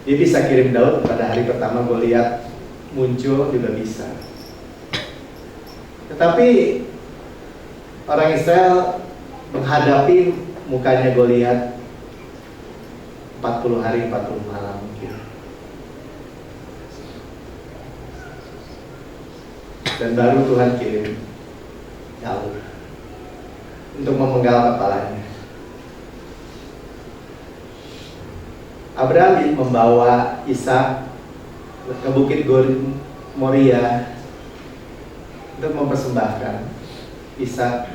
Dia bisa kirim Daud pada hari pertama Goliat muncul juga bisa. Tetapi orang Israel menghadapi mukanya Goliat 40 hari 40 malam mungkin. Dan baru Tuhan kirim Daud untuk memenggal kepalanya. Abraham membawa Ishak ke Bukit Moria untuk mempersembahkan Ishak,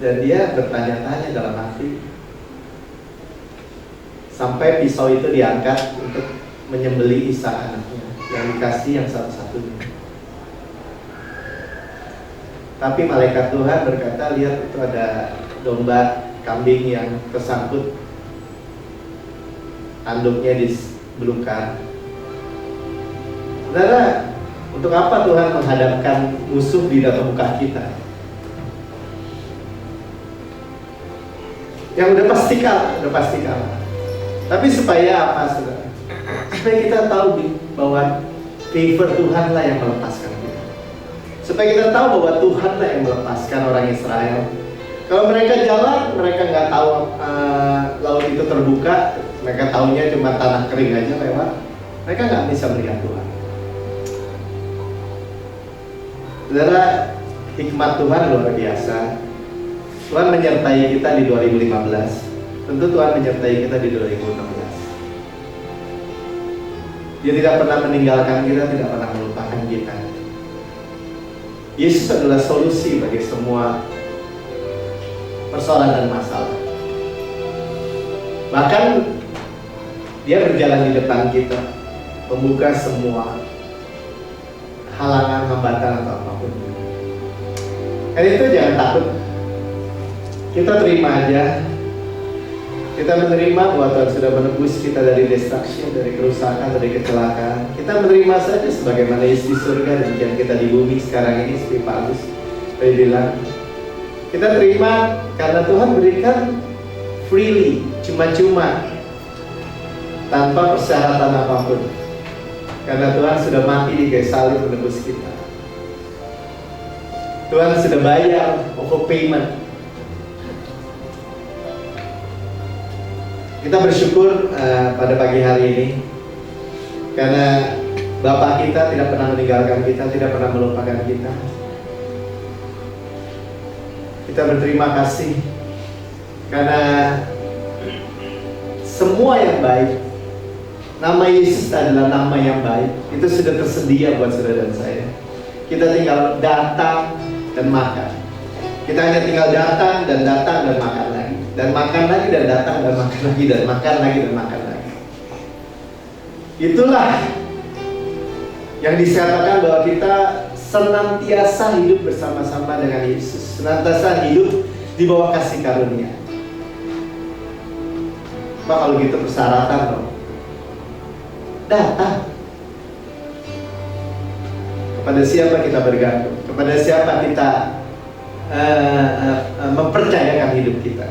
dan dia bertanya-tanya dalam hati sampai pisau itu diangkat untuk menyembelih Ishak anaknya yang dikasih yang satu-satunya. Tapi malaikat Tuhan berkata, lihat itu ada domba kambing yang tersangkut tanduknya di belukar. Saudara, untuk apa Tuhan menghadapkan musuh di dalam muka kita? Yang udah pasti kalah. Tapi supaya apa, saudara? Supaya kita tahu bahwa favor Tuhanlah yang melepaskan kita. Supaya kita tahu bahwa Tuhanlah yang melepaskan orang Israel. Kalau mereka jalan, mereka nggak tahu laut itu terbuka. Mereka taunya cuma tanah kering aja lewat. Mereka nggak bisa melihat Tuhan. Saudara, hikmat Tuhan luar biasa. Tuhan menyertai kita di 2015. Tentu Tuhan menyertai kita di 2016. Dia tidak pernah meninggalkan kita, tidak pernah melupakan kita. Yesus adalah solusi bagi semua persoalan dan masalah. Bahkan Dia berjalan di depan kita, membuka semua halangan, hambatan atau apapun. Dan itu jangan takut. Kita terima aja. Kita menerima bahwa Tuhan sudah menebus kita dari destruction, dari kerusakan, dari kecelakaan. Kita menerima saja sebagaimana Yesus di surga, demikian kita di bumi sekarang ini, seperti Pak Agus bilang. Kita terima karena Tuhan berikan freely, cuma-cuma, tanpa persyaratan apapun. Karena Tuhan sudah mati di kayu salib menebus kita. Tuhan sudah bayar overpayment. Kita bersyukur pada pagi hari ini karena Bapa kita tidak pernah meninggalkan kita, tidak pernah melupakan kita. Kita berterima kasih karena semua yang baik, nama Yesus adalah nama yang baik. Itu sudah tersedia buat saudara dan saya. Kita tinggal datang dan makan. Kita hanya tinggal datang dan makan lagi, dan makan lagi dan datang dan makan lagi, dan makan lagi dan makan lagi. Itulah yang disatakan bahwa kita senantiasa hidup bersama-sama dengan Yesus, senantiasa hidup di bawah kasih karunia. Pak, kalau gitu persyaratan dong. Datang. Kepada siapa kita bergantung? Kepada siapa kita mempercayakan hidup kita?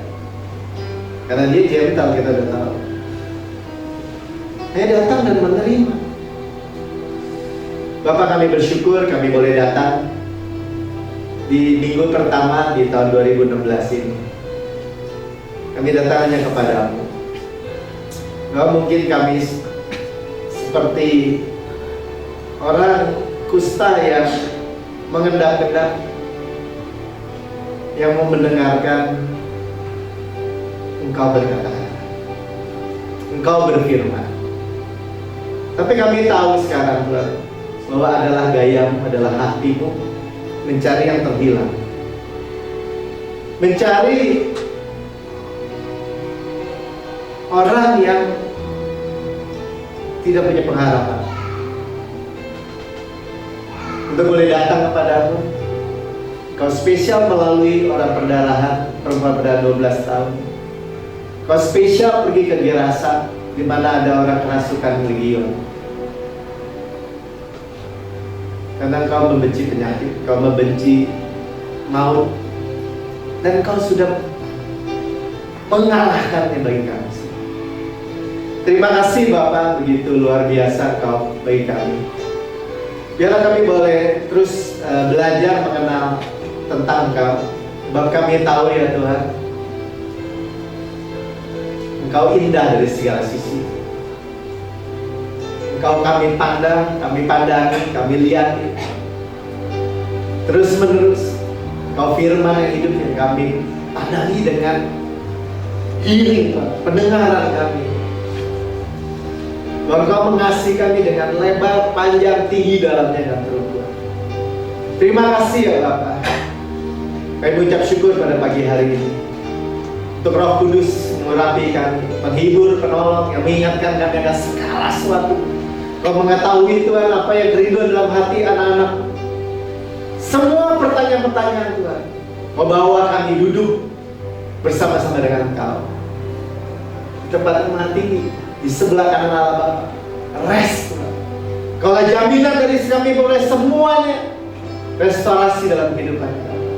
Karena Dia gentle, kita udah tahu. Saya datang dan menerima. Bapak, kami bersyukur kami boleh datang di minggu pertama di tahun 2016 ini. Kami datang hanya kepadamu. Gak mungkin kami seperti orang kusta yang mengendap-endap, yang mau mendengarkan Engkau berkata, Engkau berfirman. Tapi kami tahu sekarang, Tuhan, bahwa adalah gayamu, adalah hatimu mencari yang terhilang, mencari orang yang tidak punya pengharapan, untuk boleh datang kepadamu. Kau spesial melalui orang perdarahan, perempuan perdarahan 12 tahun. Kau spesial pergi ke Gerasa, di mana ada orang kerasukan legion. Karena kau membenci penyakit, kau membenci maut, dan kau sudah mengalahkannya bagi kami. Terima kasih Bapak, begitu luar biasa Engkau bagi kami. Biarlah kami boleh terus belajar mengenal tentang Engkau. Sebab kami tahu ya Tuhan, Engkau indah dari segala sisi. Engkau kami pandang, kami pandangi, kami lihat terus menerus. Engkau firman yang hidup yang kami pandangi dengan hearing, pendengaran kami. Tuhan, Engkau mengasihi kami dengan lebar, panjang, tinggi, dalamnya dan terukur. Terima kasih ya Bapak. Kami mengucap syukur pada pagi hari ini untuk Roh Kudus mengurapi kami, menghibur, penolong, yang mengingatkan kami akan segala sesuatu. Kau mengetahui Tuhan apa yang kerinduan dalam hati anak-anak. Semua pertanyaan-pertanyaan Tuhan, Kau bawa kami duduk bersama-sama dengan Engkau di tempat yang tinggi, di sebelah kanan Allah Bapa. Rest Tuhan. Kaulah jaminan dari kami boleh semuanya restorasi dalam kehidupan kami.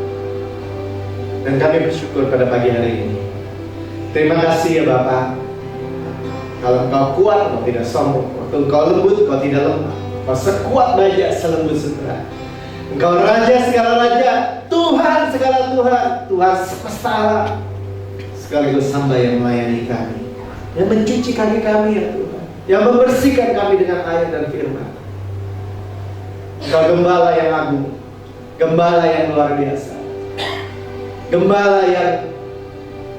Dan kami bersyukur pada pagi hari ini. Terima kasih ya Bapak. Kalau Engkau kuat, Engkau tidak sombong. Waktu Engkau lembut, Engkau tidak lemah. Engkau sekuat baja, selembut sutra. Engkau Raja segala Raja, Tuhan segala Tuhan, Tuhan semesta alam, sekaligus hamba yang melayani kami, yang mencuci kaki kami ya Tuhan, yang membersihkan kami dengan air dan firman. Engkau Gembala yang agung, Gembala yang luar biasa, Gembala yang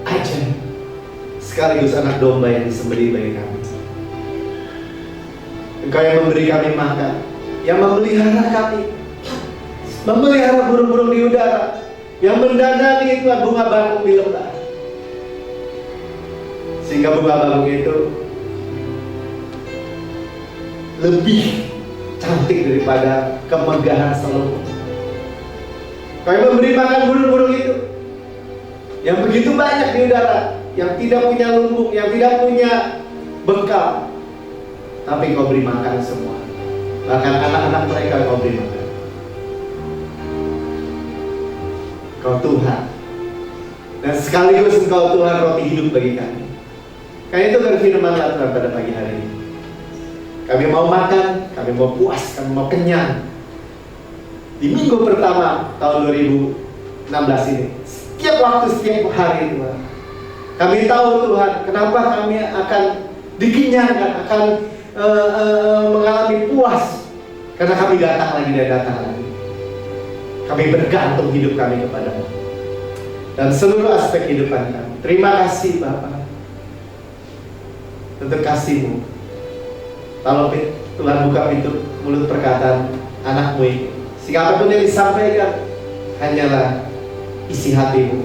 ajaib, sekaligus anak domba yang disembelih bagi kami. Engkau yang memberi kami makan, yang memelihara kami, memelihara burung-burung di udara, yang mendandani Tuhan bunga bakung di lembah, sehingga bunga bakung itu lebih cantik daripada kemegahan Salomo. Kau yang memberi makan burung-burung itu yang begitu banyak di udara, yang tidak punya lumbung, yang tidak punya bekal, tapi Kau beri makan semua. Bahkan anak-anak mereka Kau beri makan. Kau Tuhan, dan sekaligus Engkau Tuhan roti hidup bagi kami. Karena itu berfirmanlah Tuhan pada pagi hari ini. Kami mau makan, kami mau puas, kami mau kenyang. Di minggu pertama tahun 2016 ini, setiap waktu, setiap hari Tuhan, kami tahu Tuhan, kenapa kami akan dikenyangkan, akan mengalami puas, karena kami datang lagi dan datang lagi. Kami bergantung hidup kami kepada-Mu dan seluruh aspek kehidupan kami. Terima kasih Bapa untuk kasih-Mu. Kalau Tuhan buka pintu mulut perkataan anak-Mu ini, sehingga apapun yang disampaikan hanyalah isi hati-Mu.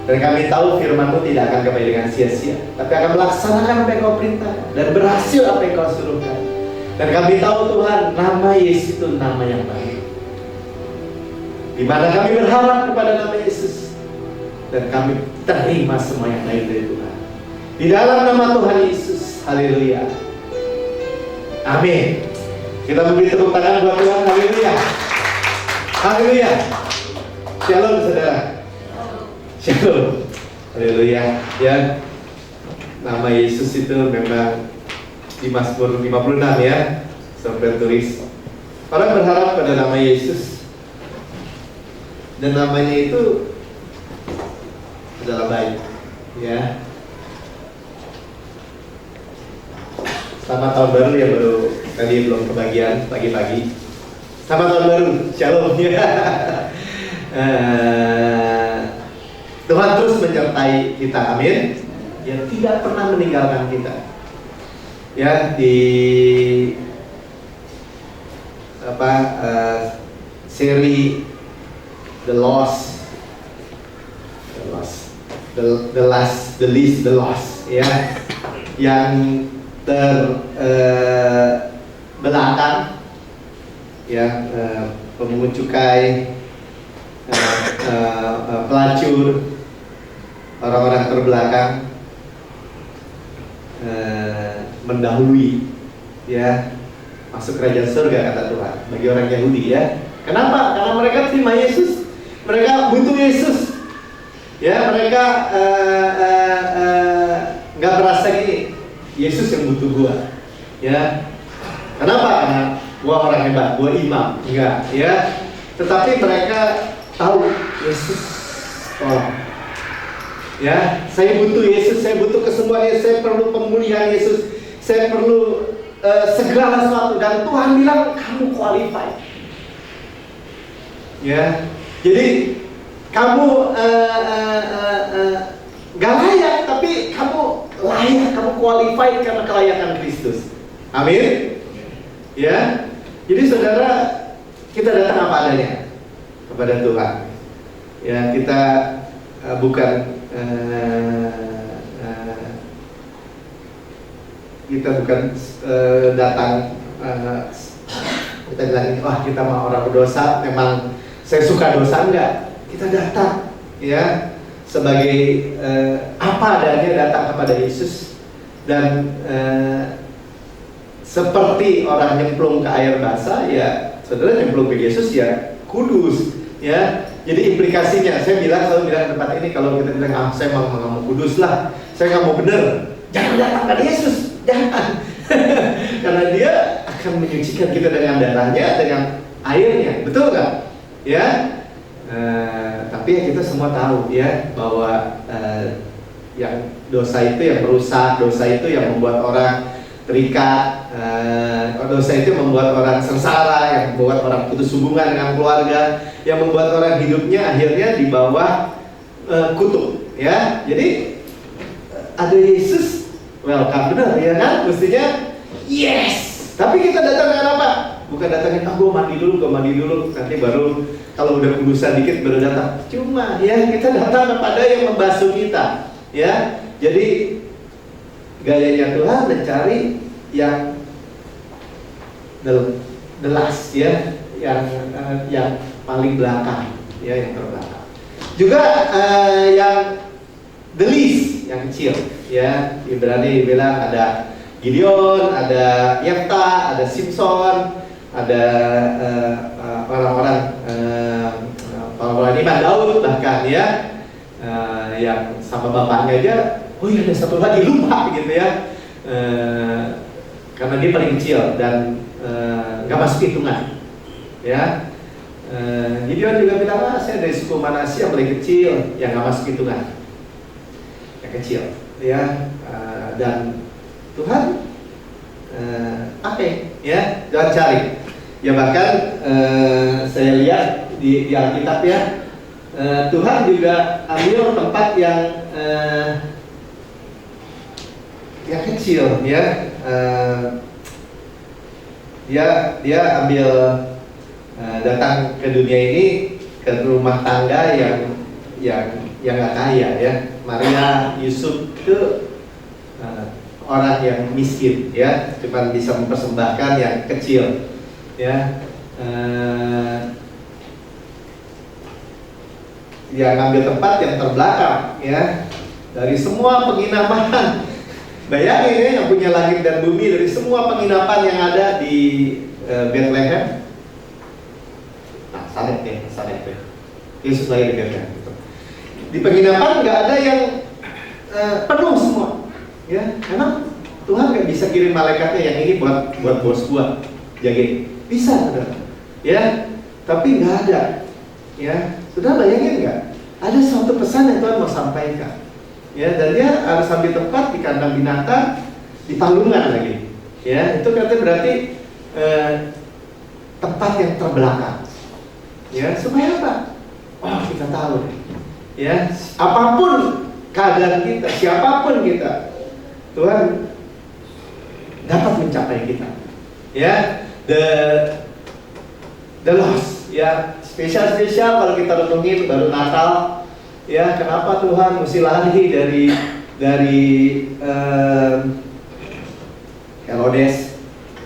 Dan kami tahu firman-Mu tidak akan kembali dengan sia-sia, tapi akan melaksanakan apa yang Kau perintahkan dan berhasil apa yang Kau suruhkan. Dan kami tahu Tuhan, nama Yesus itu nama yang baik, di mana kami berharap kepada nama Yesus, dan kami terima semua yang baik dari Tuhan. Di dalam nama Tuhan Yesus, haleluya, amin. Kita memberi tepuk tangan buat Tuhan, haleluya, haleluya. Shalom saudara, shalom, haleluya. Ya, nama Yesus itu memang di Mazmur 56 ya, sampai tulis. Orang berharap pada nama Yesus, dan namanya itu adalah baik, ya. Selamat tahun baru ya, baru tadi belum kebagian pagi-pagi. Selamat tahun baru, shalom ya. Tuhan terus menyertai kita, amin. Yang tidak pernah meninggalkan kita. Ya, di seri The Lost, ya, yang terbelakang, ya, pemungut cukai, pelacur, orang-orang terbelakang, mendahului, ya, masuk kerajaan surga kata Tuhan bagi orang Yahudi, ya. Kenapa? Karena mereka terima Yesus, mereka butuh Yesus, ya. Mereka nggak merasa gini, Yesus yang butuh gua. Ya. Kenapa? Karena gua orang hebat, gua imam. Enggak, ya. Tetapi mereka tahu Yesus tolong. Ya, saya butuh Yesus, saya butuh kesembuhan Yesus, saya perlu pemulihan Yesus, saya perlu segala sesuatu, dan Tuhan bilang kamu qualified. Ya, jadi kamu gak layak, tapi kamu layak, kamu qualified karena kelayakan Kristus. Amin. Ya, jadi saudara, kita datang apa adanya kepada Tuhan. Ya, kita bukan datang kita bilang wah kita mau orang berdosa, memang saya suka dosa, enggak. Kita datang ya sebagai apa adanya, datang kepada Yesus, dan seperti orang nyemplung ke air basah, ya saudara nyemplung ke Yesus ya kudus ya. Jadi implikasinya, saya selalu bilang di tempat ini, kalau kita bilang saya mau kudus lah, saya nggak mau bener, jangan datang pada Yesus, jangan. Karena dia akan menyucikan kita dengan darahnya, dengan airnya, betul nggak? Ya. Tapi ya kita semua tahu ya bahwa yang dosa itu yang merusak, dosa itu yang membuat orang terikat, dosa itu membuat orang sengsara, yang membuat orang putus hubungan dengan keluarga, yang membuat orang hidupnya akhirnya di bawah kutuk ya. Jadi ada Yesus, welcome, benar ya kan? Mestinya yes. Tapi kita datang dengan apa? Bukan datangin, gue mandi dulu, nanti baru kalau udah kudusan dikit baru datang. Cuma ya kita datang kepada yang membasuh kita ya. Jadi gayanya Tuhan mencari yang the last ya, yang paling belakang ya, yang terbelakang. Juga yang the least, yang kecil ya. Ibrani bilang ada Gideon, ada Yefta, ada Simpson, ada orang-orang iman, Daud bahkan ya, yang sama bapaknya aja, oh iya ada satu lagi lupa gitu ya, karena dia paling kecil dan nggak masuk hitungan ya. Gideon juga bilang, saya dari suku Manasya yang paling kecil, yang nggak masuk hitungan, yang kecil ya. Dan Tuhan ya, jangan cari ya. Bahkan saya lihat di Alkitab ya, Tuhan juga ambil tempat yang kecil ya. Dia ambil datang ke dunia ini, ke rumah tangga yang nggak kaya ya. Maria, Yusuf itu orang yang miskin ya, cuma bisa mempersembahkan yang kecil ya. Yang ngambil tempat yang terbelakang ya, dari semua penginapan. Bayangin ya, yang punya langit dan bumi, dari semua penginapan yang ada di Bethlehem. Saret ya. Yesus lahir di Bethlehem. Di penginapan nggak ada yang penuh semua. Ya, memang Tuhan nggak bisa kirim malaikatnya yang ini buat bos gua jagain. Bisa, saudara. Ya, tapi nggak ada. Ya, saudara bayangin nggak? Ada suatu pesan yang Tuhan mau sampaikan. Ya, dan dia harus ambil tempat di kandang binatang, di palungan lagi. Ya, itu katanya berarti tempat yang terbelakang. Ya, supaya apa? Oh, kita tahu. Ya, apapun keadaan kita, siapapun kita, Tuhan dapat mencapai kita. Ya, the lost. Ya, spesial kalau kita renungin baru Natal. Ya, kenapa Tuhan mesti lari dari Herodes?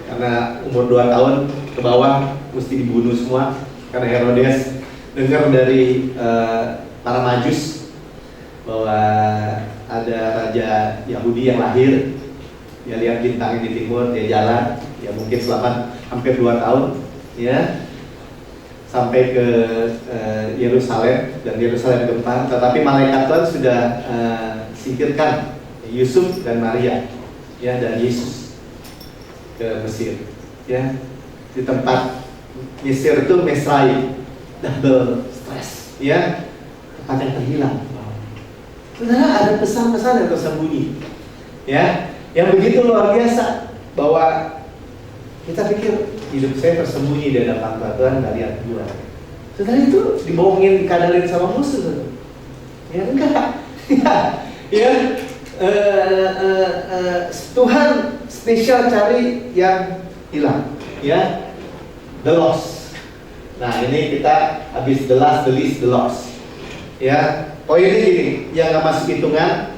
Karena umur 2 tahun ke bawah mesti dibunuh semua. Karena Herodes dengar dari para Majus bahwa ada raja Yahudi yang lahir. Dia lihat bintang di timur, dia jalan, ya mungkin selama hampir 2 tahun, ya, sampai ke Yerusalem, dan Yerusalem gempar. Tetapi malaikat Tuhan sudah singkirkan Yusuf dan Maria, ya, dan Yesus ke Mesir, ya, di tempat Mesir itu Mesraim, double stress, ya, tempat yang terhilang. Saudara, ada pesan-pesan yang tersembunyi, ya, yang begitu luar biasa, bahwa kita pikir hidup saya tersembunyi di hadapan Tuhan, nggak lihat Tuhan. Saudara, itu dibohongin, dikadalin sama musuh, ya enggak, ya, Tuhan spesial cari yang hilang, ya, the lost. Nah, ini kita habis the last, the least, the lost, ya. Poinnya gini, yang nggak masuk hitungan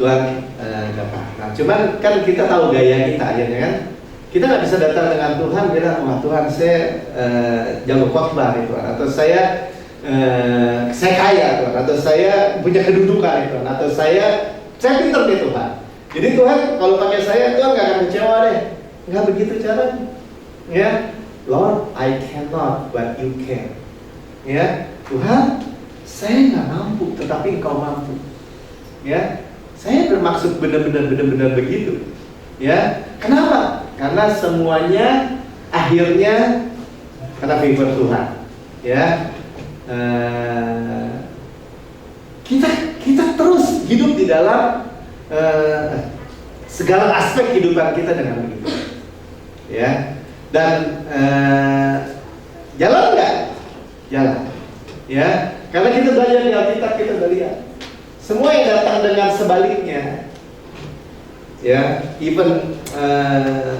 Tuhan dapat. Nah, cuman kan kita tahu gaya kita, ya kan? Kita nggak bisa datang dengan Tuhan bilang, wah Tuhan saya jago khotbah itu, atau saya kaya Tuhan, atau saya punya kedudukan itu, atau saya pintar deh Tuhan. Jadi Tuhan kalau pakai saya, Tuhan nggak akan kecewa deh. Nggak begitu caranya, ya. Lord, I cannot, but you can. Ya, Tuhan, saya nggak mampu, tetapi Engkau mampu. Ya, saya bermaksud benar-benar begitu. Ya, kenapa? Karena semuanya akhirnya karena favor Tuhan. Ya, kita terus hidup di dalam segala aspek kehidupan kita dengan begitu. Ya, dan jalan nggak? Jalan. Ya, karena kita belajar di Alkitab, kita udah lihat semua yang datang dengan sebaliknya. Ya, even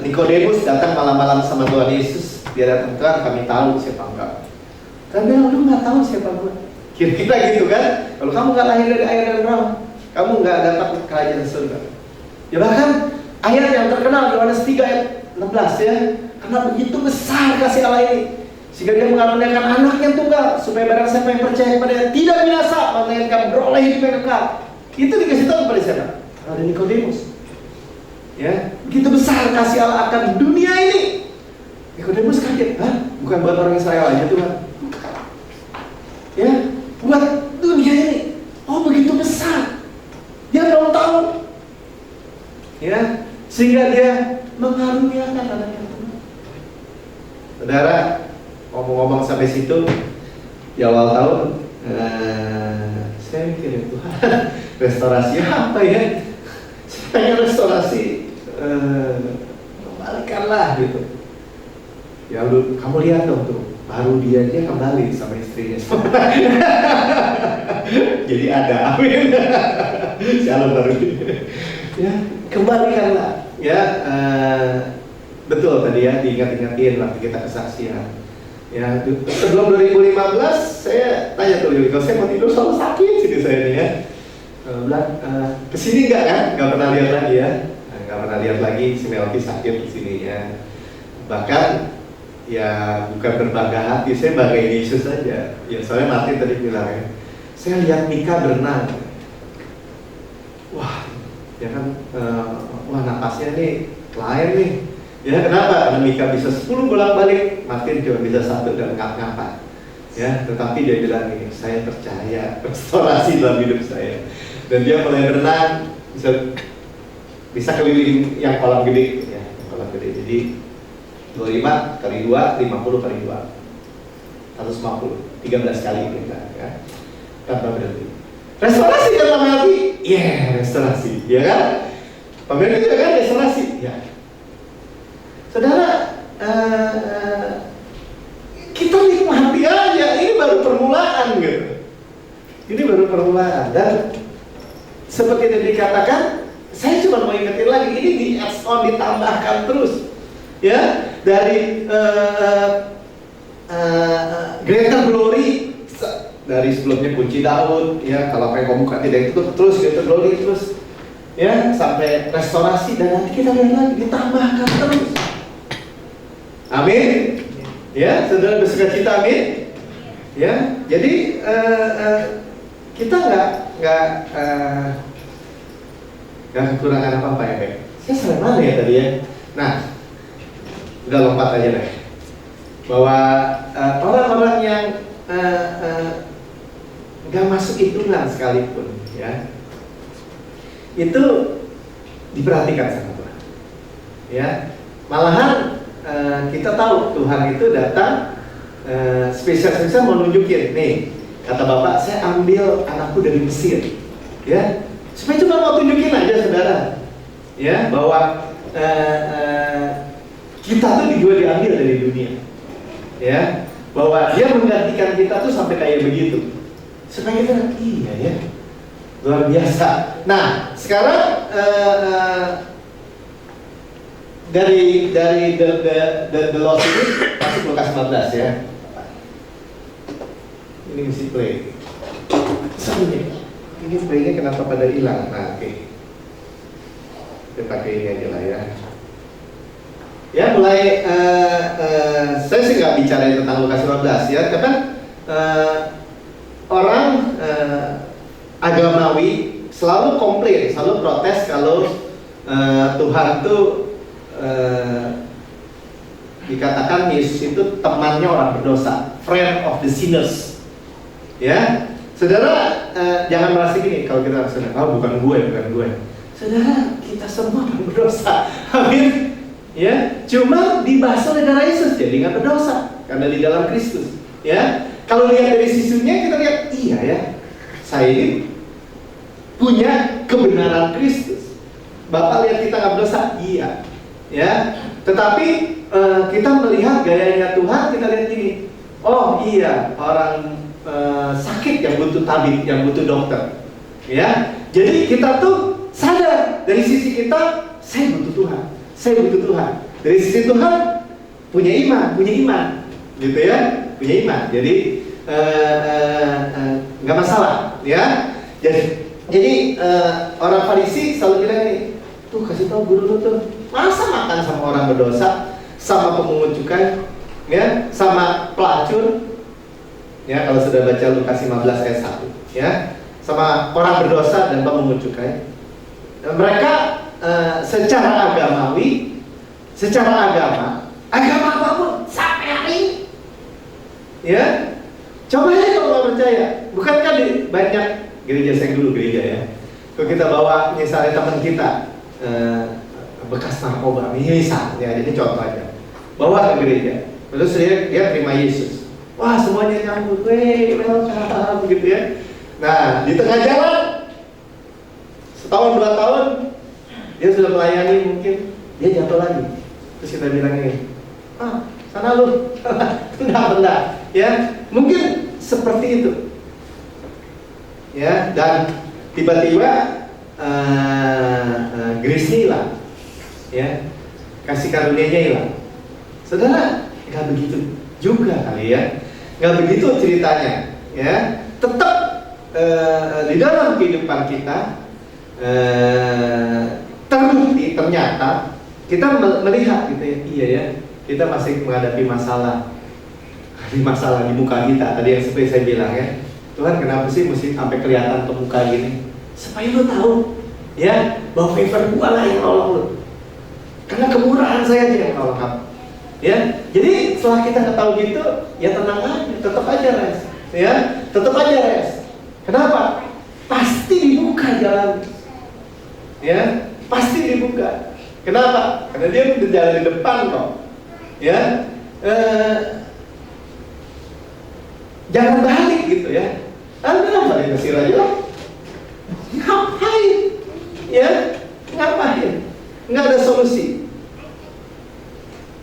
Nikodemus datang malam-malam sama Tuhan Yesus. Dia datang, Tuhan kami tahu siapa Engkau. Kan bilang, lu nggak tahu siapa gue. Kira-kira gitu kan? Kalau kamu nggak lahir dari air dan roh, kamu nggak dapat kerajaan surga. Ya, bahkan ayat yang terkenal Yohanes 3 ayat 16, ya, karena begitu besar kasih Allah ini, sehingga dia mengaruniakan anak yang tunggal, supaya barang siapa yang percaya kepadanya tidak binasa, melainkan beroleh hidup yang kekal. Itu dikasih tahu kepada siapa? Kepada Nikodemus. Ya, begitu besar kasih Allah akan dunia ini. Nikodemus kaget, hah? Bukan buat orang Israel aja Tuhan? Ya, buat dunia ini. Oh, begitu besar. Dia belum tahu. Ya, sehingga dia mengaruniakan anak yang tunggal. Saudara, ngomong-ngomong sampai situ, di awal tahun, saya mikir, Tuhan, restorasi apa ya? Saya pengen restorasi, kembalikanlah gitu. Ya lu, kamu lihat dong tuh, baru dia aja kembali sama istrinya. Jadi ada, amin. Shalom baru. Ya, kembalikanlah. Ya, betul tadi ya, diingat-ingatin waktu kita kesaksian. Ya, sebelum 2015 saya tanya tuh, kalau saya mau tidur selalu sakit sini saya nih ya. Bilang, kesini enggak kan? Enggak pernah lihat lagi ya. Enggak pernah lihat lagi si Melki sakit di sini ya. Bahkan ya bukan berbangga hati, saya banggain Yesus saja. Ya soalnya Martin tadi bilang ya, saya lihat Mika berenang. Wah, ya kan, wah napasnya nih lain nih. Ya kenapa? Karena Mika bisa 10 bolak-balik, Martin cuma bisa 1 dan ngap-ngapan. Ya, tetapi dia bilang ini, saya percaya restorasi dalam hidup saya. Dan dia mulai berenang, bisa keliling yang kolam gede, ya, kolam gede. Jadi 25 kali 2, 50 kali 2, 150, 13 kali kita, ya. Tanpa berhenti. Restorasi kan Pak Melki? Iya, restorasi, ya kan? Pak Melki juga kan restorasi, ya. Saudara, kita nikmati aja, ini baru permulaan gitu. Ini baru permulaan, dan seperti yang dikatakan, saya cuma mau ingetin lagi, ini di add on, ditambahkan terus, ya, dari greater glory, dari sebelumnya kunci Daud, ya, kalau pengen buka tidak itu terus greater glory terus, ya, sampai restorasi, dan nanti kita lihat lagi ditambahkan terus. Amin. Ya, saudara bersuka cita, amin. Ya, jadi kita nggak kekurangan apa-apa ya, Bek. Saya sampai mana ya tadi ya? Nah, udah lompat aja deh. Bahwa orang-orang yang nggak masuk hitungan sekalipun, ya, itu diperhatikan sama Tuhan. Ya, malahan kita tahu Tuhan itu datang spesial-spesial mau nunjukin, nih kata Bapak, saya ambil anakku dari Mesir, ya, supaya cuma mau tunjukin aja saudara, ya, bahwa kita tuh juga diambil dari dunia, ya, bahwa Dia menggantikan kita tuh sampai kayak begitu, supaya kita iya ya, luar biasa. Nah, sekarang dari the Lord ini masuk Lukas 14 ya. Ini mesti play. Ini playnya kenapa pada hilang? Nah, oke. Kita pakai ini aja lah ya. Ya, mulai saya sih nggak bicara tentang Lukas 15 ya, karena orang agamawi selalu komplain, selalu protes kalau Tuhan tuh dikatakan Yesus itu temannya orang berdosa, friend of the sinners. Ya, saudara, jangan merasa gini kalau kita saudara, oh bukan gue. Saudara, kita semua orang berdosa. Amin. Ya, cuma dibasuh oleh darah Yesus jadi nggak berdosa karena di dalam Kristus. Ya, kalau lihat dari sisinya kita lihat, iya ya, saya ini punya kebenaran Kristus. Bapak lihat kita nggak berdosa, iya. Ya, tetapi kita melihat gayanya Tuhan, kita lihat gini, oh iya, orang sakit yang butuh tabib, yang butuh dokter, ya. Jadi kita tuh sadar dari sisi kita, saya butuh Tuhan. Dari sisi Tuhan punya iman, gitu ya, punya iman. Jadi nggak masalah, ya. Jadi orang Farisi selalu bilang nih, tuh kasih tahu guru lu tuh, masa makan sama orang berdosa, sama pemungut cukai, ya, sama pelacur. Ya, kalau sudah baca Lukas 15 ayat 1, ya, sama orang berdosa dan pemungut cukai. Mereka secara agamawi, secara agama apapun sampai hari ini, ya, coba aja kalau nggak percaya. Bukankah di banyak gereja, saya dulu gereja ya, kalau kita bawa misalnya teman kita bekas narkoba, misalnya, ini contoh aja, bawa ke gereja, terus dia terima Yesus. Wah, semuanya nyambut, welcome, gitu ya. Nah, di tengah jalan, setahun 2 tahun, dia sudah melayani, mungkin dia jatuh lagi. Terus kita bilang ini, sana lu, bentar, ya. Mungkin seperti itu, ya. Dan tiba-tiba grace-nya hilang, ya. Kasih karunia-nya hilang. Saudara, nggak begitu juga kali ya. Nggak begitu ceritanya, ya. Tetap di dalam kehidupan kita terbukti, ternyata kita melihat gitu ya, iya ya, kita masih menghadapi masalah di muka kita. Tadi yang seperti saya bilang ya, Tuhan kenapa sih mesti sampai kelihatan ke muka gini? Supaya lo tahu, ya, bahwa favor gua lah yang nolong lo, karena kemurahan saya aja yang nolong kamu. Ya, jadi setelah kita tahu gitu, ya tenang aja, tetap aja res, ya, tetap aja res. Kenapa? Pasti dibuka jalan, ya, pasti dibuka. Kenapa? Karena dia udah jalan di depan kok, ya. Jangan balik gitu ya. Anda balik Mesir aja lah. Ngapain? Ya, ngapain? Nggak ada solusi.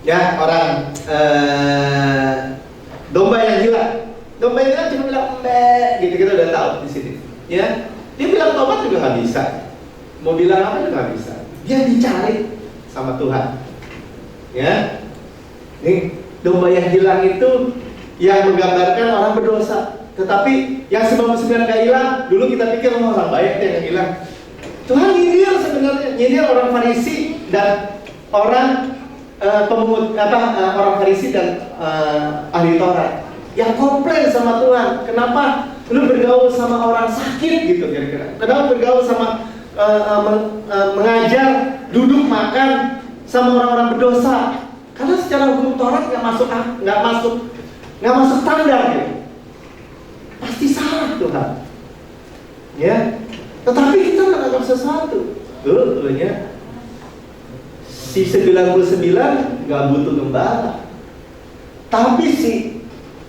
Ya, orang domba yang hilang cuma bilang gitu, kita udah tahu di sini. Ya, dia bilang tobat juga nggak bisa, mau bilang apa juga nggak bisa. Dia dicari sama Tuhan. Ya, nih domba yang hilang itu yang menggambarkan orang berdosa. Tetapi yang 99 nggak hilang, dulu kita pikir orang baik yang hilang. Tuhan nyindir sebenarnya, nyindir orang Farisi dan orang orang Farisi dan ahli Taurat yang komplain sama Tuhan. Kenapa lu bergaul sama orang sakit gitu kira-kira? Kenapa bergaul sama mengajar, duduk makan sama orang-orang berdosa? Karena secara hukum Taurat nggak masuk standar gitu. Pasti salah Tuhan. Ya. Tetapi kita menganggap sesuatu. Dulunya Si 99 nggak butuh gembala. Tapi si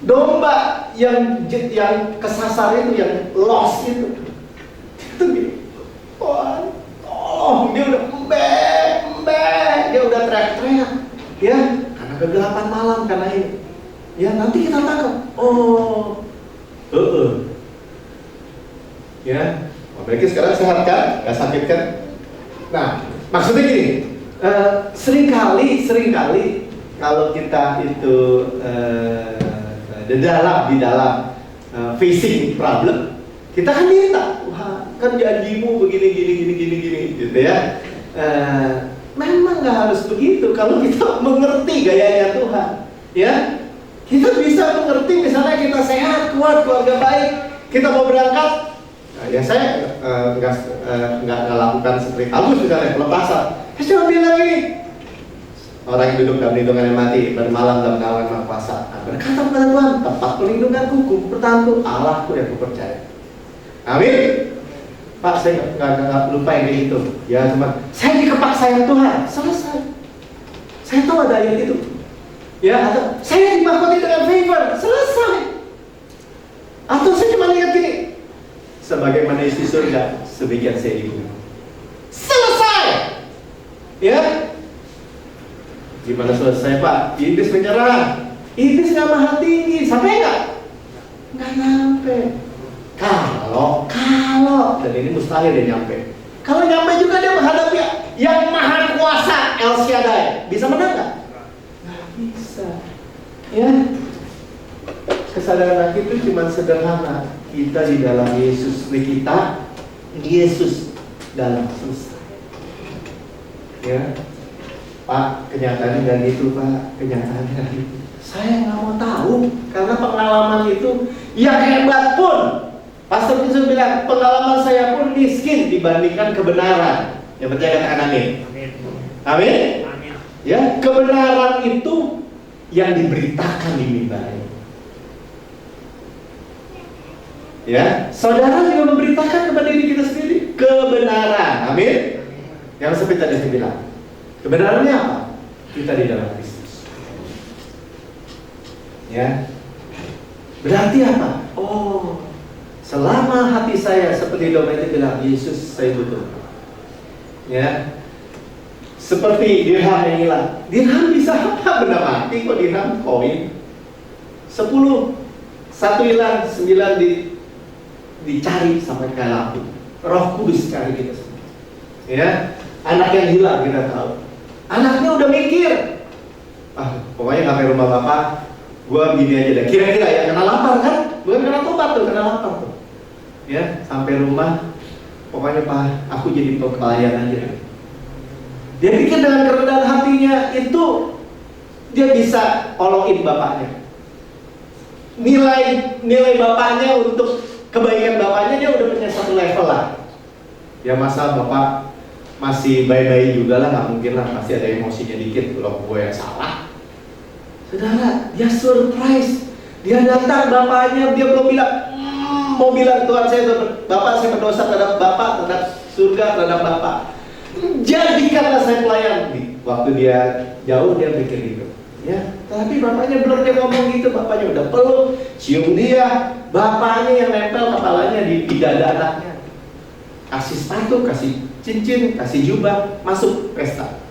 domba yang kesasar itu, yang lost itu gini, Tuhan, tolong, dia udah dia udah teriak-teriak, ya, karena kegelapan malam, karena ini, ya nanti kita tangkap. Ya, mereka sekarang sehat kan, nggak sakit kan? Nah, maksudnya gini, seringkali kalau kita itu di dalam facing problem, kita kan minta, wah, kan janjimu begini, gitu ya. Memang nggak harus begitu. Kalau kita mengerti gayanya Tuhan, ya, kita bisa mengerti. Misalnya kita sehat, kuat, keluarga baik, kita mau berangkat. Nah, ya saya nggak lakukan seperti Agus misalnya pelepasan. Saya cuma bilang ini, orang yang duduk dalam perlindungan yang mati bermalam dalam naungan Maha Kuasa. Nah, berkata kepada Tuhan, tempat perlindunganku, pertahanku, Allahku yang kupercaya. Amin. Pak, saya nggak lupa yang kayak gitu. Ya teman, saya dikepak sayang Tuhan, selesai. Saya tahu ada ayat itu. Ya, atau saya dimahkoti dengan favor, selesai. Atau saya cuma lihat gini, sebagaimana isi surga, sebagian saya di bumi. Selesai. Ya. Gimana selesai Pak? Iblis menyerah. Iblis nggak maha tinggi, sampai nggak? Nggak nyampe. Kalau dan ini mustahil dia nyampe. Kalau nyampe juga dia menghadapi yang maha kuasa El Shaddai. Bisa menang nggak? Nggak bisa. Ya. Kesadaran itu cuma sederhana. Kita di dalam Yesus, kita Yesus dalam selesai. Ya. Pak, kenyataannya nggak gitu Pak, kenyataannya nggak gitu. Saya nggak mau tahu, karena pengalaman itu yang hebat pun, Pastor Yesus bilang, pengalaman saya pun miskin dibandingkan kebenaran. Yang percaya katakan amin. Amin. Amin. Ya, kebenaran itu yang diberitakan di mimbar. Ya, saudara juga memberitakan kepada diri kita sendiri kebenaran. Amin. Yang seperti tadi saya bilang. Kebenarannya apa? Kita di dalam Kristus. Ya. Berarti apa? Oh, selama hati saya seperti domba itu bilang, Yesus saya butuh. Ya. Seperti dirham yang hilang. Dirham bisa apa? Benda mati kok, dirham koin. 10, 1 hilang, 9 dicari sampai ke lampu. Roh Kudus cari kita semua. Ya. Anak yang hilang kita tahu. Anaknya udah mikir, pokoknya sampai rumah bapak, gua gini aja deh. Kira-kira ya, kena lapar kan? Bukan kena tobat tuh, kena lapar tuh. Ya, sampai rumah, pokoknya Pak, aku jadi pelayan aja. Dia pikir dengan kerendahan hatinya itu dia bisa olokin bapaknya. Nilai bapaknya untuk kebaikan bapaknya dia udah punya satu level lah. Ya masa bapak masih baik-baik juga lah, nggak mungkin lah, pasti ada emosinya dikit kalau gue yang salah. Saudara, dia surprise, dia datang bapaknya, dia belum bilang, mau bilang Tuhan Bapak saya berdosa terhadap Bapak, terhadap surga, terhadap Bapak. Jadikanlah saya pelayan. Waktu dia jauh dia pikir gitu. Ya, tapi bapaknya belum dia ngomong gitu, bapaknya udah peluk, cium dia, bapaknya yang nempel kepalanya di dada anaknya. Kasih sepatu, kasih cincin, kasih jubah, masuk pesta.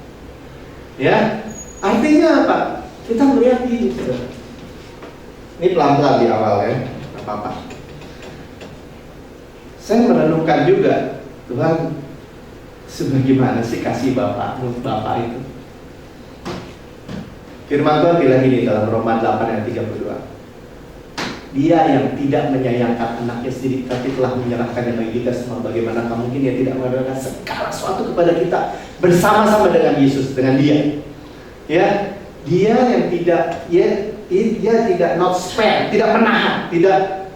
Ya, artinya apa? Kita melihat ini, saudara. Ini pelan-pelan di awal ya, nggak apa-apa. Saya merenungkan juga, Tuhan, sebagaimana sih kasih Bapakmu, Bapak itu? Firman Tuhan bilang ini dalam Roma 8 ayat 32. Dia yang tidak menyayangkan anaknya sendiri, tapi telah menyerahkannya bagi kita semua. Bagaimana mungkin dia tidak mengadakan segala sesuatu kepada kita bersama-sama dengan Yesus, dengan Dia. Ya, Dia yang tidak, dia tidak not spare, tidak menahan, tidak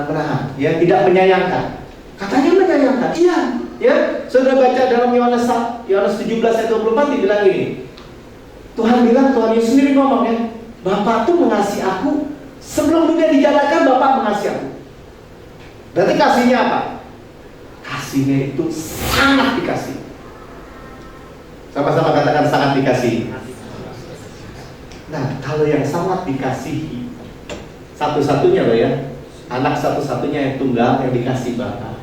menahan, ya, tidak menyayangkan. Katanya menyayangkan, iya, ya. Saudara baca dalam Yohanes 17 ayat 24 dibilang ini. Tuhan bilang, Tuhan Yesus sendiri ngomong ya, Bapa tuh mengasihi aku. Sebelum dunia dijadikan, Bapak mengasihi aku. Berarti kasihnya apa? Kasihnya itu sangat dikasih. Sama-sama katakan sangat dikasihi. Nah, kalau yang sangat dikasihi, satu-satunya loh ya, anak satu-satunya yang tunggal yang dikasih Bapa,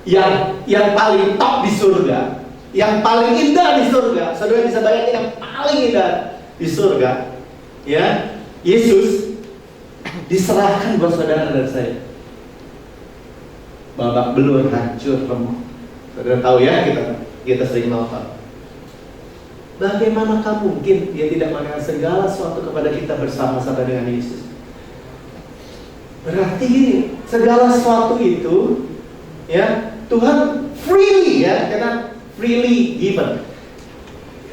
yang paling top di surga, yang paling indah di surga. Saudara bisa bayangin yang paling indah di surga, ya, Yesus diserahkan buat saudara dan saya. Babak belur, hancur, remuk. Saudara tahu ya, kita sering nonton. Bagaimanakah mungkin dia tidak mengatakan segala sesuatu kepada kita bersama-sama dengan Yesus? Berarti gini, segala sesuatu itu, ya, Tuhan freely, ya, karena freely given.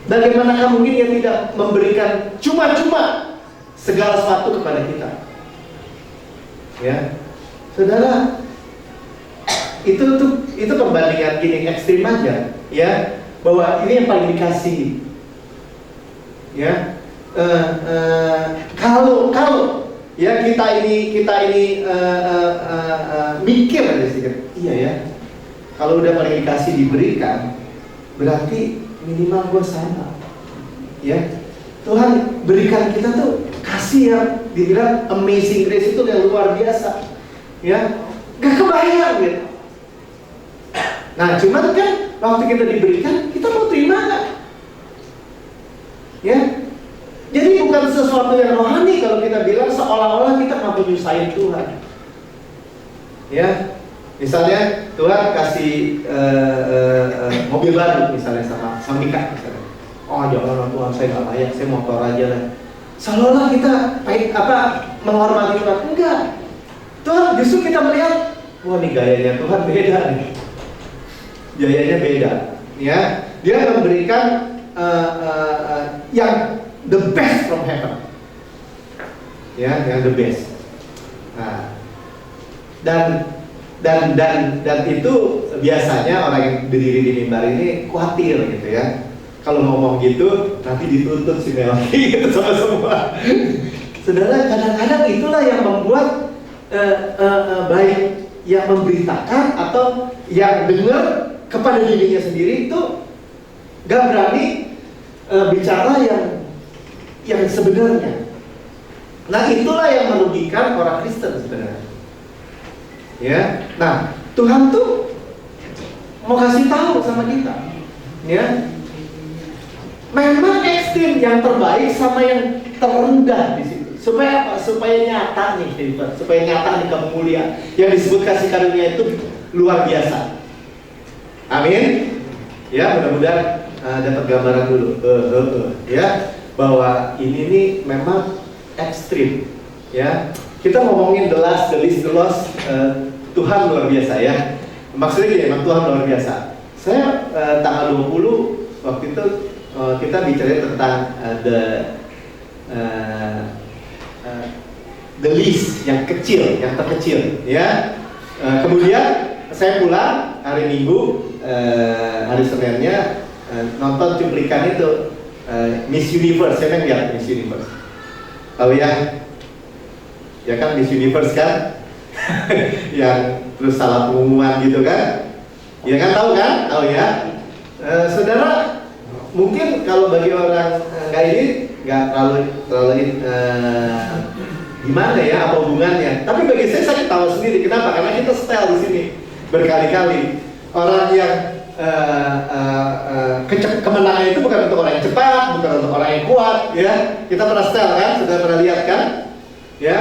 Bagaimanakah mungkin dia tidak memberikan cuma-cuma segala sesuatu kepada kita? Ya, saudara, itu perbandingan gini ekstrim aja, ya, bahwa ini yang paling dikasihi. Ya, kalau ya kita ini mikir aja sih, iya ya. Kalau udah paling dikasih diberikan, berarti minimal gue sama. Ya, Tuhan berikan kita tuh kasih yang dibilang amazing grace itu yang luar biasa. Ya, gak kebayang gitu. Nah, cuman kan waktu kita diberikan, kita mau terima gak? Ya, jadi bukan sesuatu yang rohani kalau kita bilang seolah-olah kita nggak menyusahin Tuhan. Ya, misalnya Tuhan kasih mobil baru misalnya sama Mika misalnya. Oh jangan Tuhan, saya nggak layak, saya motor aja lah. Seolah-olah kita menghormati Tuhan. Enggak. Tuhan justru kita melihat, wah nih gayanya Tuhan beda nih. Gayanya beda. Ya, dia memberikan yang the best from heaven, ya, yang the best. Nah, dan itu biasanya orang yang berdiri di mimbar ini khawatir gitu ya. Kalau ngomong gitu nanti dituntut si Melki gitu sama semua. Saudara, kadang-kadang itulah yang membuat baik yang memberitakan atau yang dengar kepada dirinya sendiri itu gak berani bicara yang sebenarnya. Nah, itulah yang merugikan orang Kristen sebenarnya. Ya, nah Tuhan tuh mau kasih tahu sama kita, ya, memang ekstrim yang terbaik sama yang terendah di situ. Supaya apa? Supaya nyata nih, supaya nyata nih kemuliaan yang disebut kasih karunia itu luar biasa. Amin. Ya, mudah-mudahan dapat gambaran dulu, ya, bahwa ini nih memang ekstrim, ya. Kita ngomongin the least, Tuhan luar biasa ya. Maksudnya gini, memang Tuhan luar biasa. Saya tanggal 20 waktu itu kita bicara tentang the least, yang kecil, yang terkecil, ya. Kemudian saya pulang hari Minggu, hari Seninnya nonton cuplikan itu Miss Universe. Saya kan lihat Miss Universe. Tahu ya? Ya kan Miss Universe kan? Yang terus salah pengumuman gitu kan? Ya kan, tahu kan? Tahu ya? Saudara, mungkin kalau bagi orang nggak ini nggak terlalu gimana ya, apa hubungannya? Tapi bagi saya tahu sendiri. Kenapa? Karena kita setel di sini berkali-kali. Orang yang kemenangan itu bukan untuk orang yang cepat, bukan untuk orang yang kuat, ya. Kita pernah setel kan? Sudah pernah lihat kan? Ya.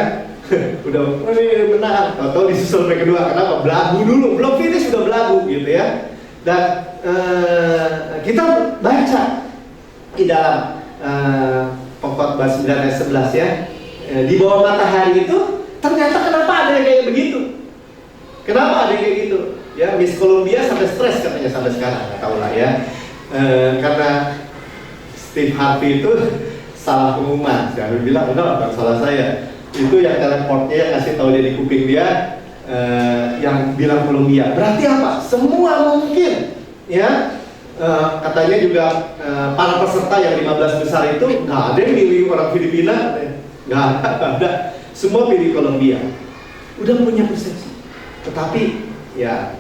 Udah menang, atau disusul sampai kedua. Kenapa? Belagu dulu, belum finish sudah belagu gitu ya. Dan kita baca di dalam Pengkhotbah 9 ayat 11 ya, di bawah matahari itu ternyata kenapa ada yang kayak begitu? Kenapa ada yang kayak gitu? Ya, Miss Columbia sampai stres katanya sampai sekarang, nggak tahu lah ya. Karena Steve Harvey itu salah pengumuman. Saya bilang, enggak, bukan salah saya. Itu yang teleportnya yang ngasih tahu dia di kuping dia, yang bilang Columbia. Berarti apa? Semua mungkin, ya. Katanya juga para peserta yang 15 besar itu nggak ada yang milih orang Filipina, nggak ada. Semua pilih Columbia. Udah punya persepsi. Tetapi ya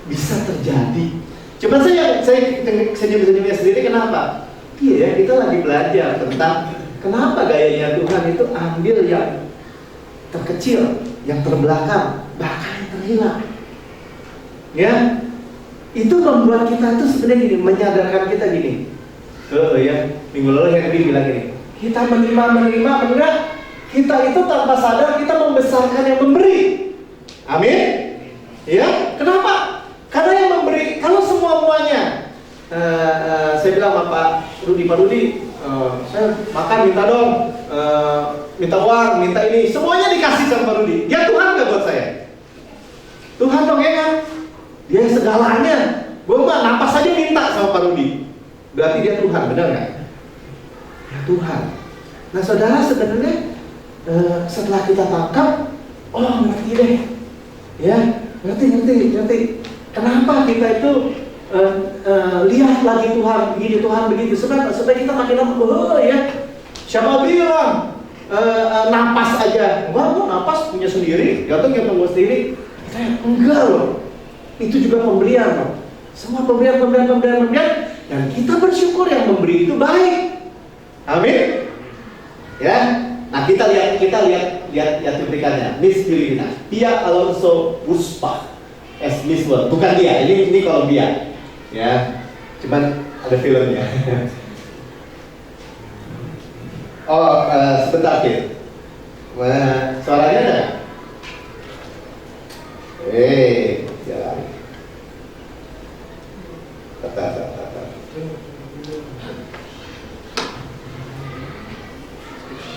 bisa terjadi Cuma saya senyum-senyumnya sendiri, kenapa? Iya ya, kita lagi belajar tentang kenapa gayanya Tuhan itu ambil yang terkecil, yang terbelakang, bahkan yang terhilang. Ya, itu membuat kita tuh sebenarnya gini, menyadarkan kita gini. Ya, minggu lalu Henry bilang gini, kita menerima enggak? Kita itu tanpa sadar kita membesarkan yang memberi. Amin. Ya, kenapa? Karena yang memberi, kalau semuanya, saya bilang sama Pak Rudi, saya makan minta dong, minta uang, minta ini, semuanya dikasih sama Pak Rudi. Dia Tuhan nggak buat saya? Tuhan dong ya kan? Dia segalanya. Gue mah napas aja minta sama Pak Rudi. Berarti dia Tuhan, benar nggak? Ya Tuhan. Nah saudara, sebenarnya setelah kita tangkap, oh ngerti deh, ya ngerti. Kenapa kita itu lihat lagi Tuhan begini, Tuhan begitu, supaya kita makin lama, ya. Siapa bilang napas aja? Enggak, gua napas punya sendiri, jatuh gua sendiri. Enggak loh, itu juga pemberian loh. Semua pemberian, dan kita bersyukur yang memberi itu baik. Amin. Ya. Nah kita lihat cuplikannya. Miss Filipina, Pia Alonso Buspa, Miss World. Bukan dia, ini Colombia. Ya, cuman ada filmnya. Oh, sebentar Kit. Suaranya ada? Jalan. Tata.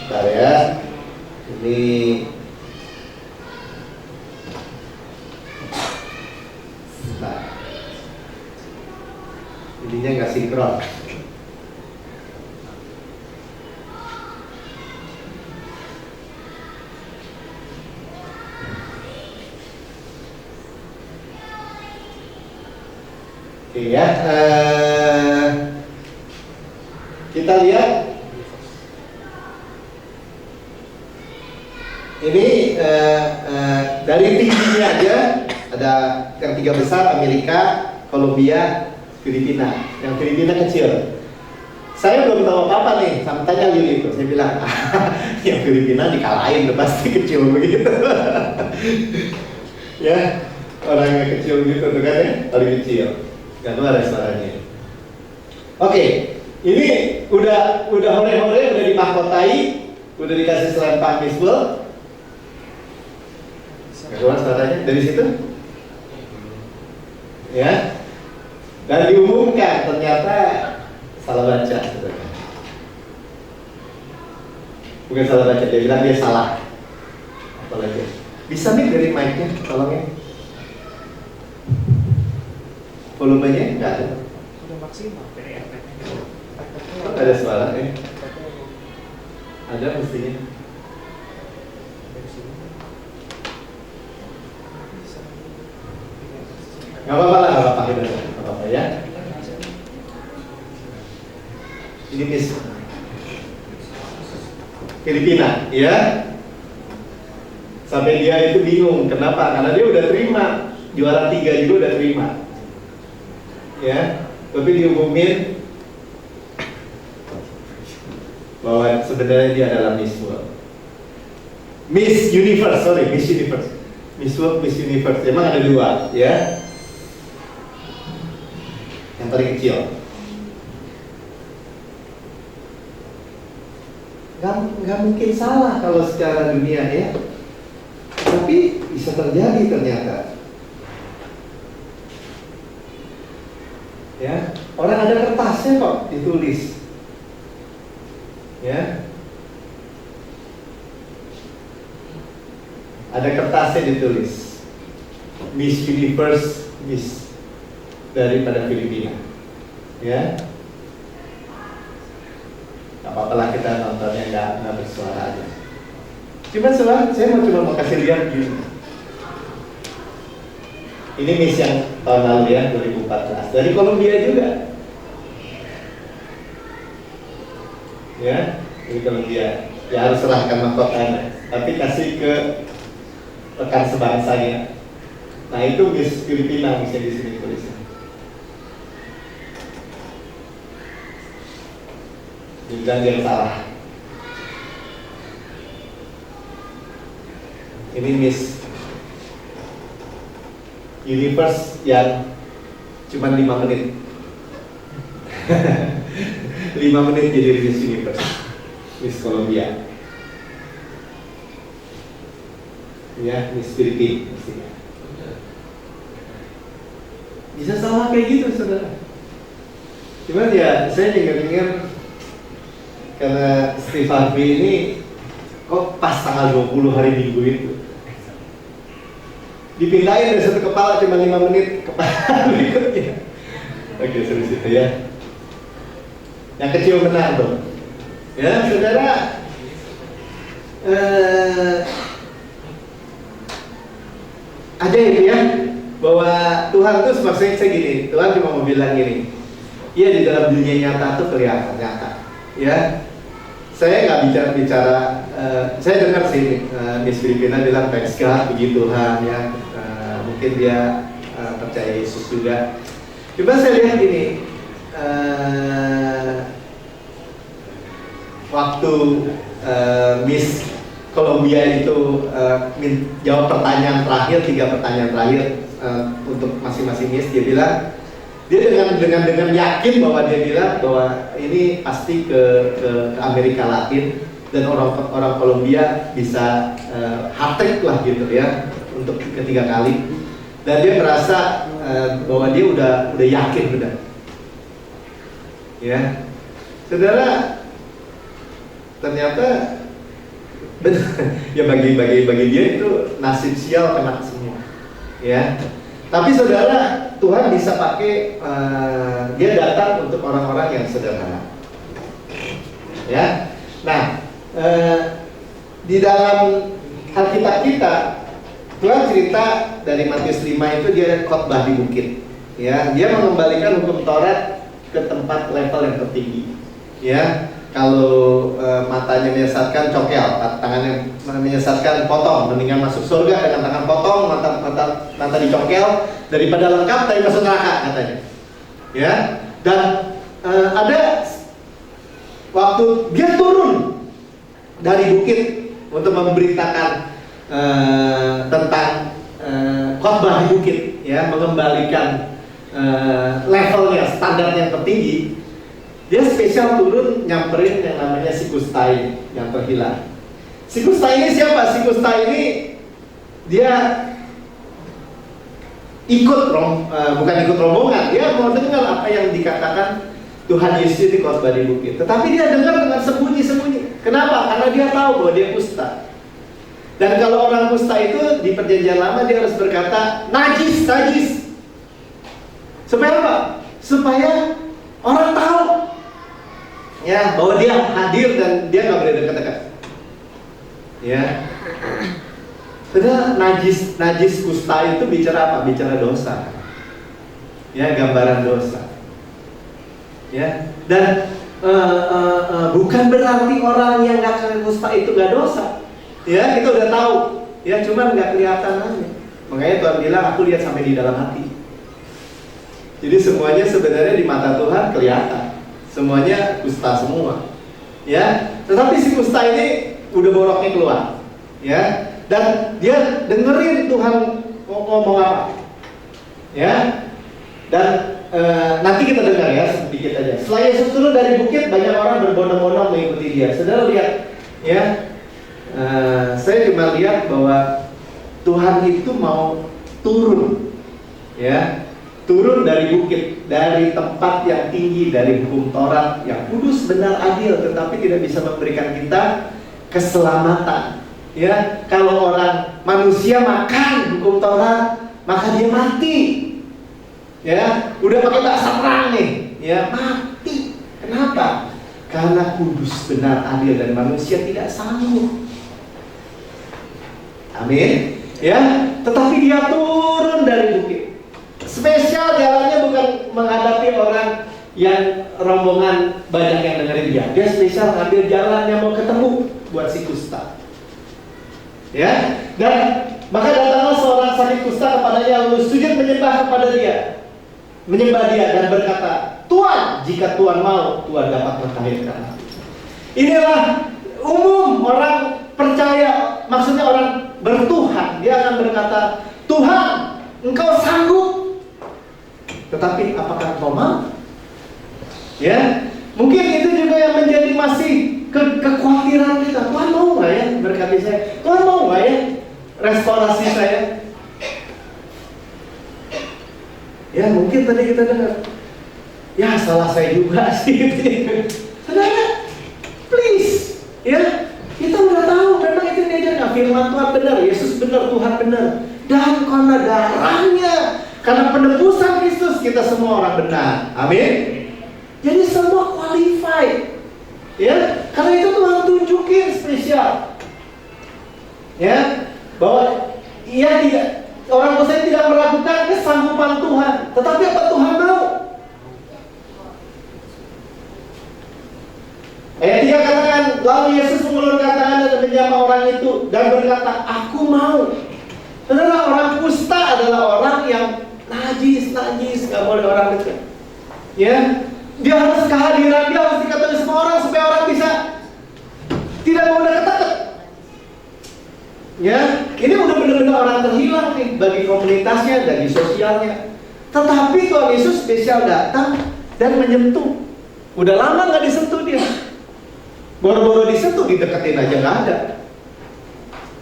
Bentar ya. Ini nah. Ininya nggak sinkron. Oke ya. Kita lihat. Ini dari tingginya aja ada yang 3 besar, Amerika, Colombia, Filipina. Yang Filipina kecil. Saya belum tahu apa-apa nih, sampai tanya Yuli itu. Saya bilang, yang Filipina dikalahin, udah pasti kecil begitu. Ya, orang yang kecil gitu tuh kan ya, paling kecil. Gak ada suaranya. Oke, ini udah hore-hore, udah dimahkotai, udah dikasih selempang Miss World. Keluar suaranya dari situ, ya, dan diumumkan ternyata salah baca, bukan salah baca, dia bilang dia salah. Apalagi bisa nih dari mic-nya, tolong ya, volumenya nggak ada, sudah maksimal dari nggak ada suara ya, ada mestinya. Gak apa-apa ya. Ini Miss Filipina, ya. Sampai dia itu bingung, kenapa? Karena dia udah terima, juara 3 juga udah terima, ya. Tapi diumumin bahwa sebenarnya dia adalah Miss World, Miss Universe, Miss World, Miss Universe. Emang ada 2, ya. Yang paling kecil. Gak mungkin salah kalau secara dunia ya. Tapi bisa terjadi ternyata. Ya, orang ada kertasnya kok ditulis. Ya. Ada kertasnya ditulis. Miss Universe, Miss daripada Filipina, ya. Gak apa-apa lah kita nontonnya nggak bersuara aja. Cuma saya mau kasih lihat gini. Ini Miss yang tahun lalu ya, 2014 dari Colombia juga, ya, dari Colombia. Ya harus serahkan mahkotanya, tapi kasih ke rekan sebangsanya. Nah itu Miss Filipina, Miss yang di sini tulisnya. dan yang salah. Ini Miss Universe yang cuma 5 menit. 5 menit jadi Miss Universe, Miss Colombia. Ya, Miss Filipina mestinya. Bisa salah kayak gitu, saudara. Cuman ya, saya dengar karena Steve Harvey ini kok pas tanggal 20 hari Minggu itu dipindahin dari satu kepala cuma 5 menit kepala berikutnya. Oke, serius itu ya. Yang kecil menang dong. Ya, saudara. Ajaib ya, bahwa Tuhan tuh maksudnya saya gini, Tuhan cuma mau bilang gini, iya di dalam dunia nyata tuh kelihatan nyata, ya. Saya nggak bicara, saya dengar sih Miss Filipina bilang thanks God, puji Tuhan ya, mungkin dia percaya Yesus juga. Coba saya lihat ini, waktu Miss Colombia itu jawab pertanyaan terakhir, 3 pertanyaan terakhir untuk masing-masing Miss, dia bilang dia dengan yakin bahwa dia bilang bahwa ini pasti ke Amerika Latin dan orang Colombia bisa hat-trick lah gitu ya untuk ketiga kali, dan dia merasa bahwa dia udah yakin udah ya. Saudara, ternyata benar ya, bagi dia itu nasib sial kena semua ya. Tapi saudara, Tuhan bisa pakai dia datang untuk orang-orang yang sederhana ya. Nah, di dalam Alkitab kita Tuhan cerita dari Matius 5 itu dia khotbah di bukit ya. Dia mengembalikan hukum Taurat ke tempat level yang tertinggi ya. Kalau matanya menyesatkan, cokel, tangannya menyesatkan, potong. Mendingan masuk surga dengan tangan potong, mata dicokel, daripada lengkap tapi masuk neraka katanya. Ya, dan ada waktu dia turun dari bukit untuk memberitakan tentang khotbah di bukit, ya, mengembalikan levelnya, standar yang tertinggi. Dia spesial turun nyamperin yang namanya si Kustai yang terhilang. Si Kustai ini siapa? Si Kustai ini dia bukan ikut rombongan. Dia mau dengar apa yang dikatakan Tuhan Yesus di khotbah di bukit. Tetapi dia dengar dengan sembunyi-sembunyi. Kenapa? Karena dia tahu bahwa dia kusta. Dan kalau orang kusta itu di perjanjian lama dia harus berkata najis. Supaya apa? Supaya orang tahu ya bahwa dia hadir dan dia nggak boleh dekat-dekat. Ya. Padahal najis kusta itu bicara apa? Bicara dosa. Ya, gambaran dosa. Ya. Dan bukan berarti orang yang nggak kena kusta itu nggak dosa. Ya, kita udah tahu. Ya, cuma nggak kelihatan aja. Makanya Tuhan bilang, aku lihat sampai di dalam hati. Jadi semuanya sebenarnya di mata Tuhan kelihatan. Semuanya kusta semua, ya. Tetapi si kusta ini udah boroknya keluar, ya. Dan dia dengerin Tuhan ngomong apa, ya. Dan nanti kita dengar ya sedikit aja. Setelah Yesus turun dari bukit, banyak orang berbondong-bondong mengikuti dia. Saudara lihat, ya. Saya cuma lihat bahwa Tuhan itu mau turun, ya. Turun dari bukit, dari tempat yang tinggi, dari hukum Taurat yang kudus, benar, adil, tetapi tidak bisa memberikan kita keselamatan. Ya, kalau orang manusia makan hukum Taurat, maka dia mati. Ya, udah pakai bahasa perang nih, ya mati. Kenapa? Karena kudus, benar, adil, dan manusia tidak sanggup. Amin. Ya, tetapi dia turun dari bukit. Spesial jalannya bukan menghadapi orang yang rombongan banyak yang dengerin dia. Dia spesial ngambil jalan yang mau ketemu buat si kusta. Ya, dan maka datanglah seorang sakit kusta kepadanya lalu sujud menyembah kepada dia. Menyembah dia dan berkata, Tuhan, jika Tuhan mau, Tuhan dapat mentahirkan. Inilah umum orang percaya, maksudnya orang bertuhan. Dia akan berkata, Tuhan, Engkau sanggup. Tetapi apakah Engkau mau? Ya, mungkin itu juga yang menjadi masih kekhawatiran kita. Tuhan mau nggak ya berkati saya? Tuhan mau nggak ya restorasi saya? Ya mungkin tadi kita dengar, ya salah saya juga sih. Saudara, please, ya kita udah tahu memang itu diajarkan firman Tuhan benar, Yesus benar, Tuhan benar. Dan karena darahnya, karena penebusan Kristus, kita semua orang benar. Amin. Jadi semua qualified. Ya, karena itu Tuhan tunjukin spesial. Ya, bahwa ia tidak, orang Muslim tidak meragukan kesanggupan Tuhan. Tetapi apa Tuhan mau? Ayat 3 katakan, lalu Yesus mengulurkan tangan dan menjamah orang itu dan berkata, aku mau. Saudara, orang kusta adalah orang yang najis, gak boleh orang dekat. Ya, dia harus kehadiran, dia harus diketahui semua orang supaya orang bisa tidak mau dekat-dekat. Ya, ini udah benar-benar orang terhilang nih bagi komunitasnya, bagi sosialnya. Tetapi Tuhan Yesus spesial datang dan menyentuh. Udah lama nggak disentuh dia. Baru-baru disentuh, dideketin aja nggak ada.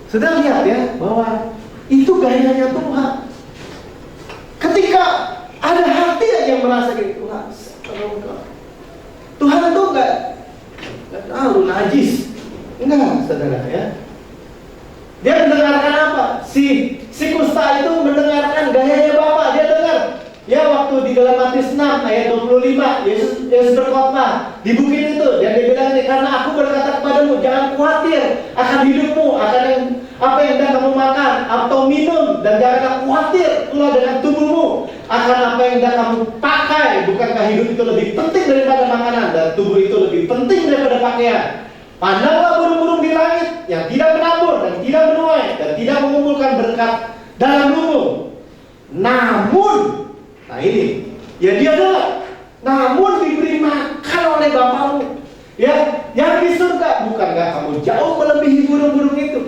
Sudah lihat ya bahwa itu gayanya Tuhan. Ketika ada hati yang merasa gitu, Tuhan tuh nggak lu najis, enggak, saudara ya. Dia mendengarkan apa? Si kusta itu mendengarkan gayanya Bapa. Dia dengar. Ya, waktu di dalam Matius 6 ayat 25, Yesus berkhotbah di bukit itu, dan dia bilang ini, karena aku berkata kepadamu, jangan khawatir akan hidupmu, akan apa yang hendak kamu makan atau minum, dan janganlah khawatir pula dengan tubuhmu akan apa yang hendak kamu pakai. Bukankah hidup itu lebih penting daripada makanan, dan tubuh itu lebih penting daripada pakaian? Pandanglah burung-burung di langit yang tidak menabur dan tidak menuai dan tidak mengumpulkan berkat dalam lumbung. Namun, nah ini, ya dia dengar. Namun diberi makan oleh Bapamu. Ya, yang di surga. Bukankah kamu jauh melebihi burung-burung itu?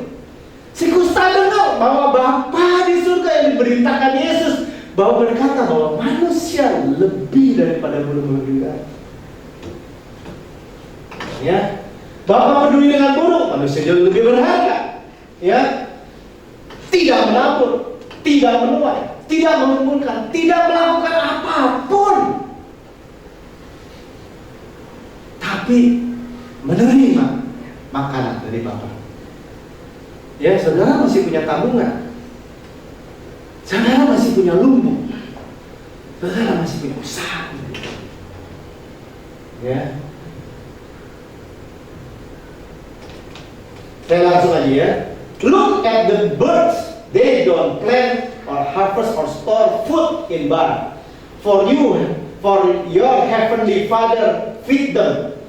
Si kusta dengar bahwa Bapa di surga yang diberitakan Yesus bahwa berkata bahwa manusia lebih daripada burung-burung juga. Ya. Bapak peduli dengan burung, manusia jauh lebih berharga. Ya, tidak menabur, tidak menuai, tidak mengumpulkan, tidak melakukan apapun, tapi menerima makanan dari Bapak. Ya, saudara masih punya tabungan, saudara masih punya lumbung, saudara masih punya usaha. Ya. Saya langsung aja ya. Look at the birds. They don't plant or harvest or store food in barn. For your heavenly Father feed them.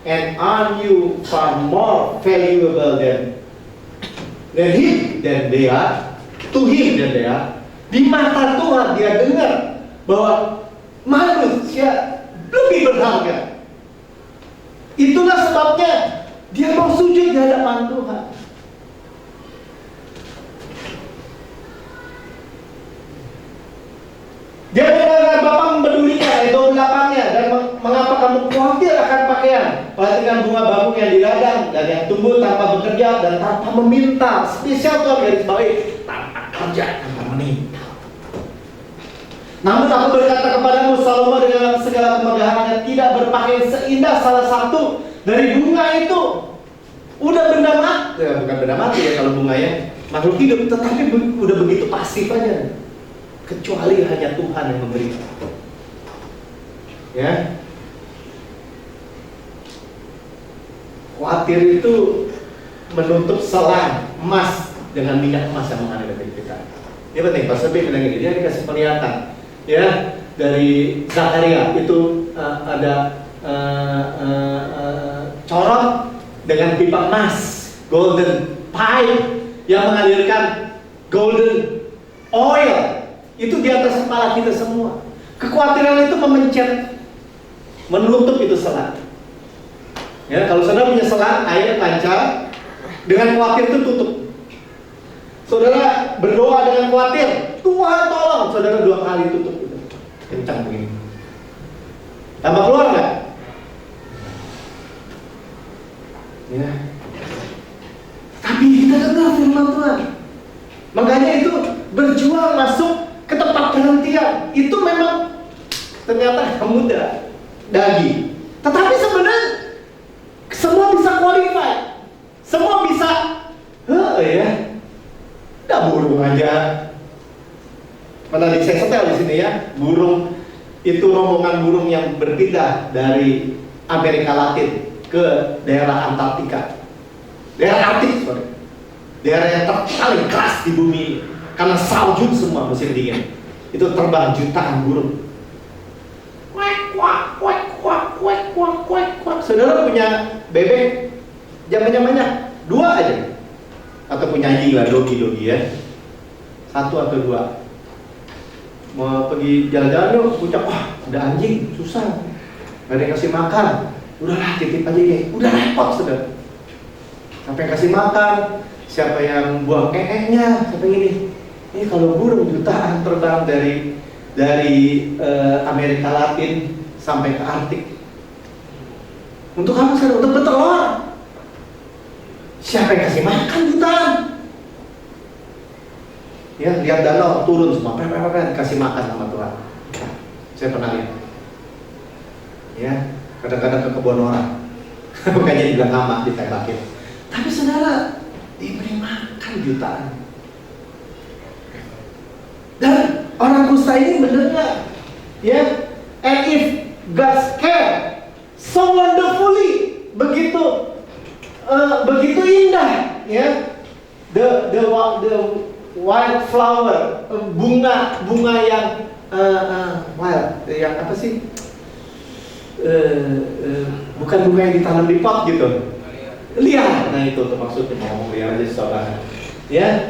And aren't you far more valuable than they are? To him than they are. Di mata Tuhan dia dengar bahwa manusia lebih berharga. Itulah sebabnya dia mau sujud di hadapan Tuhan. Dia mendengar Bapa mempedulikan ayat 28-nya, dan mengapa kamu khawatir akan pakaian? Perhatikan bunga bakung yang di ladang dan yang tumbuh tanpa bekerja dan tanpa meminta. Spesial Tuhan garis bawahi, tanpa kerja, tanpa meminta. Namun aku berkata kepadamu, Salomo dengan segala kemegahannya tidak berpakaian seindah salah satu dari bunga itu. Udah benda mati, ya, bukan benda mati ya kalau bunganya makhluk hidup, tetapi udah begitu pasif aja. Kecuali hanya Tuhan yang memberi. Ya. Khawatir itu menutup selang emas dengan minyak emas yang mengalir dari kita. Ini penting. Pastor B bilang ini, dia dikasih penglihatan. Ya, dari Zakaria itu ada corong dengan pipa emas, golden pipe yang mengalirkan golden oil. Itu di atas kepala kita semua. Kekhawatiran itu memencet, menutup itu selang. Ya, kalau saudara punya selang air lancar, dengan khawatir itu tutup. Saudara berdoa dengan khawatir, Tuhan tolong, saudara 2 kali tutup gitu. Kencang begini. Tambah keluar nggak? Ya. Tapi kita dengar firman Tuhan. Makanya itu berjuang masuk ke tempat penantian. Itu memang ternyata mudah, daging. Tetapi sebenarnya semua bisa qualify. Semua bisa. Ya. Udah burung aja. Mana saya setel di sini ya. Burung itu rombongan burung yang berpindah dari Amerika Latin ke daerah Antartika. Daerah Arktik, sorry. Daerah yang paling keras di bumi karena salju semua musim dingin. Itu terbang jutaan burung. Kuek kuak kuek kuak kuek kuak kuek kuak. Saudara punya bebek zaman-zamannya 2 aja. Atau punya anjing lah, dogi ya. 1 atau 2. Mau pergi jalan-jalan yuk, puncak, wah ada anjing, susah. Gak ada yang kasih makan. Udahlah titip aja ya. Udah repot saudara. Siapa yang kasih makan? Siapa yang buang nya? Siapa yang ini? Ini kalau burung jutaan terbang dari Amerika Latin sampai ke Arktik. Untuk apa sekarang? Untuk bertelur. Siapa yang kasih makan jutaan? Ya, lihat danau turun semua, kasih makan sama Tuhan. Nah, saya pernah lihat. Ya, kadang-kadang ke kebun orang. Bukannya dibilang hama, ditembakin. Tapi saudara diberi makan jutaan. Dan orang kusta ini bener nggak? Ya, and if God's care so wonderfully, begitu indah, ya, the wild flower, bunga yang wild, yang apa sih? Bukan bunga yang ditanam di pot gitu. Liar, nah itu maksudnya ngomong liar aja saudara. Ya.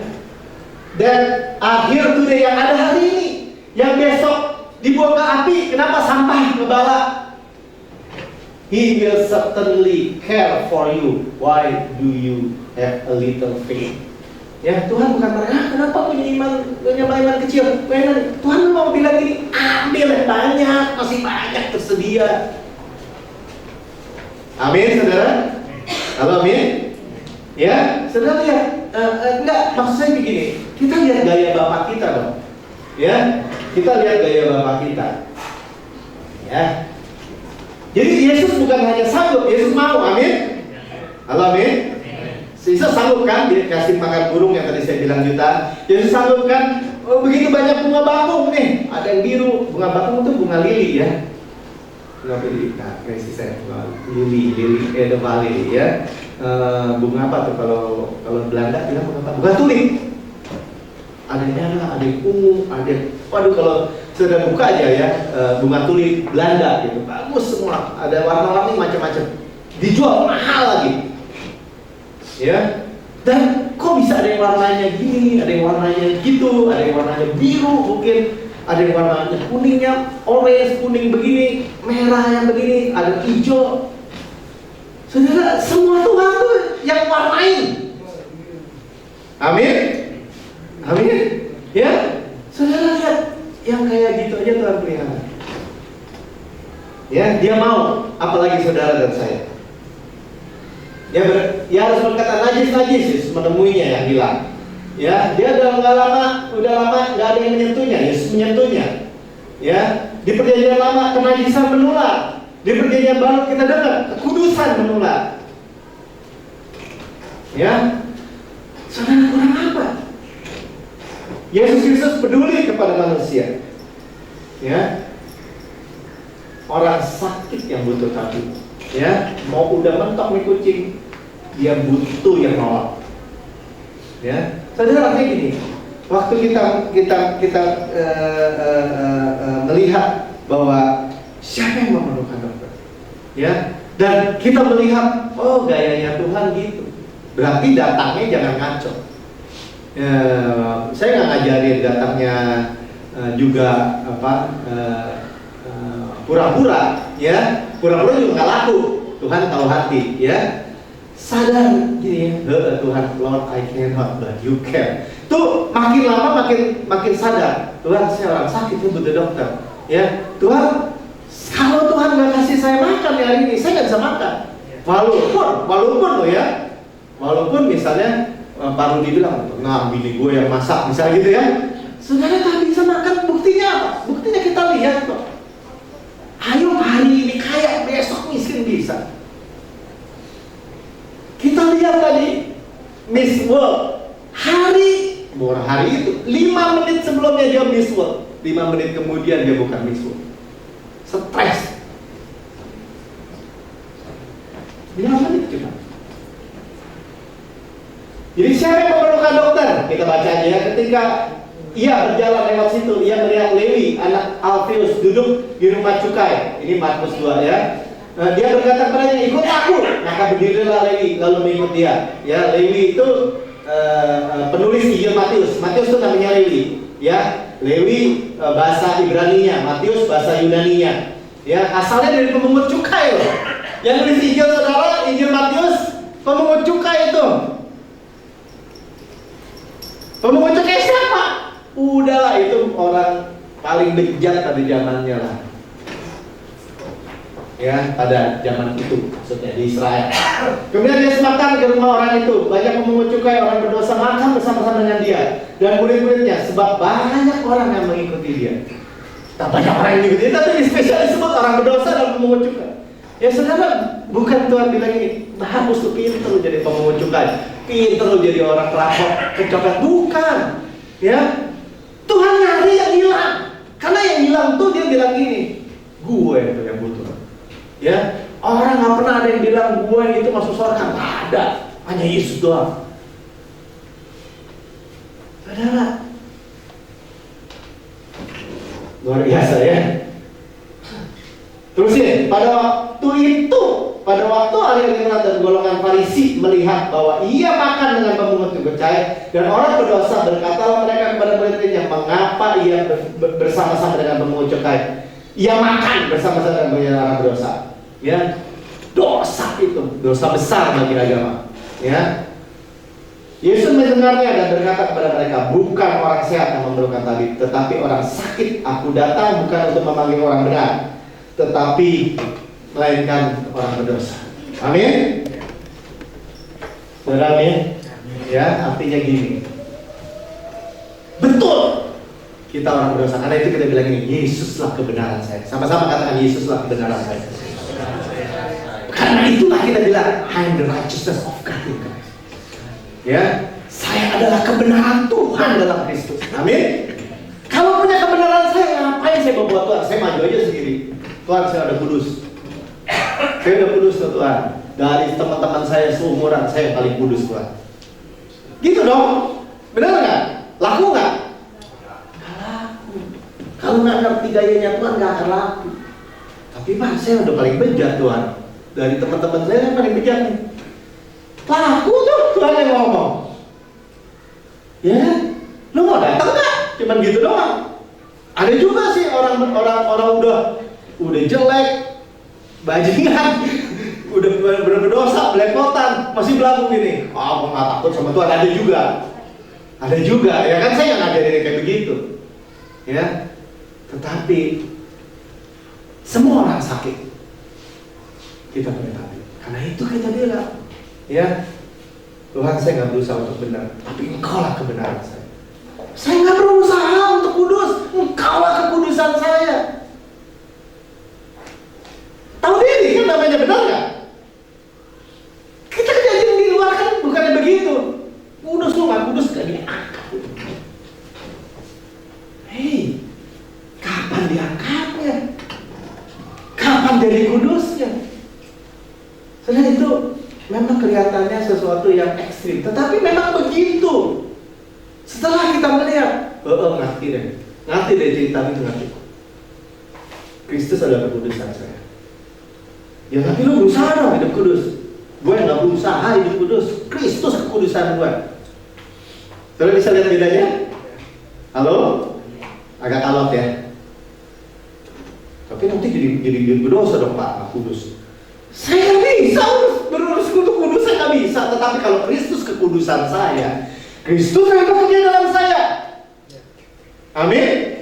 Dan akhir dunia yang ada hari ini, yang besok dibuang ke api, kenapa sampah ngebala? He will certainly care for you. Why do you have a little faith? Ya, Tuhan bukan marah, kenapa punya iman kecil? Tuhan mau bilang gini, ambil yang banyak, masih banyak tersedia. Amin, saudara. Halo, amin. Ya, saudara lihat, enggak, maksud saya begini, kita lihat gaya Bapak kita dong. Ya, kita lihat gaya Bapak kita. Ya. Jadi Yesus bukan hanya sanggup, Yesus mau, amin. Halo, amin. Yesus sanggup kan, dia kasih makan burung yang tadi saya bilang juta. Yesus sanggup kan, begitu banyak bunga bakung nih. Ada yang biru, bunga bakung itu bunga lili ya. Bunga lili, nah kasih saya bunga lili, the valley ya. Bunga apa tuh kalau Belanda bilang bunga apa? Bunga tulip. Ada yang merah, ada yang ungu, ada yang, waduh kalau sudah buka aja ya, bunga tulip Belanda gitu, bagus semua. Ada warna-warni macam-macam. Dijual mahal lagi. Ya, dan kok bisa ada yang warnanya gini, ada yang warnanya gitu, ada yang warnanya biru mungkin, ada yang warnanya kuningnya orange, kuning begini, merah yang begini, ada hijau. Saudara, semua Tuhan tuh yang warnain. Amin, amin. Ya, saudara lihat yang kayak gitu aja Tuhan pelihara. Ya, dia mau, apalagi saudara dan saya. Ya harus berkata najis, Yesus menemuinya yang hilang. Ya, dia udah lama nggak ada yang menyentuhnya, Yesus menyentuhnya. Ya, di perjanjian lama kenajisan menular, di perjanjian baru kita dengar kekudusan menular. Ya, saudara kurang apa? Yesus Kristus peduli kepada manusia. Ya, orang sakit yang butuh tabib. Ya, mau udah mentok nih kucing, dia butuh yang nolong. Ya, saudara artinya gini, waktu kita melihat bahwa siapa yang memerlukan dokter, ya, dan kita melihat, oh gayanya Tuhan gitu, berarti datangnya jangan ngaco. Saya nggak ngajarin datangnya juga apa pura-pura, ya, pura-pura juga nggak laku. Tuhan tahu hati, ya. Sadar gini ya, Tuhan, Lord I cannot but you can. Tuh makin lama makin sadar, Tuhan saya orang sakit, saya butuh dokter. Ya, Tuhan, kalau Tuhan nggak kasih saya makan hari ini, saya nggak bisa makan. Walaupun loh ya, walaupun misalnya Pak Rudi bilang, nah bini gue yang masak, misalnya gitu ya. Saudara tak bisa makan, buktinya apa? Buktinya kita lihat kok. Ayo hari ini kaya, besok miskin bisa. Kita lihat tadi Miss World hari itu 5 menit sebelumnya dia Miss World, 5 menit kemudian dia bukan Miss World. Stres. 5 menit cuma. Jadi siapa yang memerlukan dokter? Kita baca aja ya. Ketika ia berjalan lewat situ, ia melihat Lewi, anak Alfeus, duduk di rumah cukai. Ini Markus 2 ya. Dia berkata kepadanya, ikut aku. Maka berdirilah Lewi, lalu mengikut dia. Ya, Lewi itu penulis Injil Matius. Matius itu namanya Lewi. Ya, Lewi bahasa Ibraninya, Matius bahasa Yunaninya. Ya, asalnya dari pemungut cukai loh. Yang nulis Injil saudara, Injil Matius, pemungut cukai itu. Pemungut cukai siapa? Udahlah, itu orang paling bejat pada zamannya lah. Ya, pada zaman itu, maksudnya di Israel. Kemudian dia makan ke rumah orang itu. Banyak pemungut cukai, orang berdosa makan bersama-sama dengan dia dan murid-muridnya, sebab banyak orang yang mengikuti dia. Tak banyak orang yang mengikuti dia, tapi spesial disebut orang berdosa dan pemungut cukai. Ya saudara, bukan Tuhan bilang ini, bagus tuh, pintar lu jadi pemungut cukai, pintar lu jadi orang perampok, pencopet. Bukan, ya. Tuhan nyari yang hilang. Karena yang hilang tuh dia bilang gini, gue itu yang butuh. Ya, orang nggak pernah ada yang bilang gue itu masuk surga, nggak ada, hanya Yesus doang. Saudara, luar biasa ya. Terusin, pada waktu ahli Taurat dan golongan Farisi melihat bahwa ia makan dengan pemungut cukai dan orang berdosa, berkatalah mereka kepada murid-muridnya, mengapa ia bersama-sama dengan pemungut cukai? Ia makan bersama-sama dengan orang berdosa. Ya, dosa itu dosa besar bagi agama. Ya, Yesus mendengarnya dan berkata kepada mereka, bukan orang sehat yang memerlukan tabib, tetapi orang sakit. Aku datang bukan untuk memanggil orang benar, tetapi melainkan orang berdosa. Amin. Saudara, amin. Ya, artinya gini. Betul, kita orang berdosa. Karena itu kita bilang ini, Yesuslah kebenaran saya. Sama-sama katakan, Yesuslah kebenaran saya. Karena itulah kita bilang, I am the righteousness of God in Christ. Ya, saya adalah kebenaran Tuhan dalam Kristus. Amin. Kalau punya kebenaran saya, ngapain saya membuat Tuhan? Saya maju aja sendiri. Tuhan, saya udah kudus. Saya udah kudus Tuhan. Dari teman-teman saya seumuran, saya yang paling kudus Tuhan. Gitu dong. Benar nggak? Laku nggak? Nggak laku. Kalau nggak ngerti gayanya Tuhan, nggak akan laku. Tapi Pak, saya udah paling bejat Tuhan. Dari teman-teman saya yang paling bejat nih. Laku tuh Tuhan yang ngomong. Ya, lu mau datang nggak? Cuman gitu doang. Ada juga sih orang udah jelek, bajingan, udah berdosa, belepotan, masih belagu gini. Aku nggak takut sama Tuhan. Ada juga, ya kan, saya nggak ngajarin kayak begitu. Ya, tetapi semua orang sakit. Kita punya tabib. Karena itu kita bilang, ya Tuhan, saya nggak berusaha untuk benar, tapi Engkaulah kebenaran saya. Saya nggak berusaha untuk kudus, Engkaulah kekudusan saya. Tahu diri kan namanya, benar nggak? Kita kejadian di luar kan bukannya begitu. Kudus lu nggak kudus gak diangkat. Hei, kapan diangkatnya? Kapan jadi kudusnya? Sebenarnya itu memang kelihatannya sesuatu yang ekstrim, tetapi memang begitu. Setelah kita melihat, ngerti deh cerita itu, ngerti. Kristus adalah kekudusan saya. Ya tapi lu berusaha dong hidup kudus. Gue nggak berusaha hidup kudus. Kristus kekudusan gue. Saudara bisa lihat bedanya? Halo? Agak alot ya. Tapi nanti jadi berdosa dong Pak, nggak kudus. Saya ngerti bisa berurus kudus nggak bisa. Tetapi kalau Kristus kekudusan saya, Kristus yang bekerja dalam saya. Amin.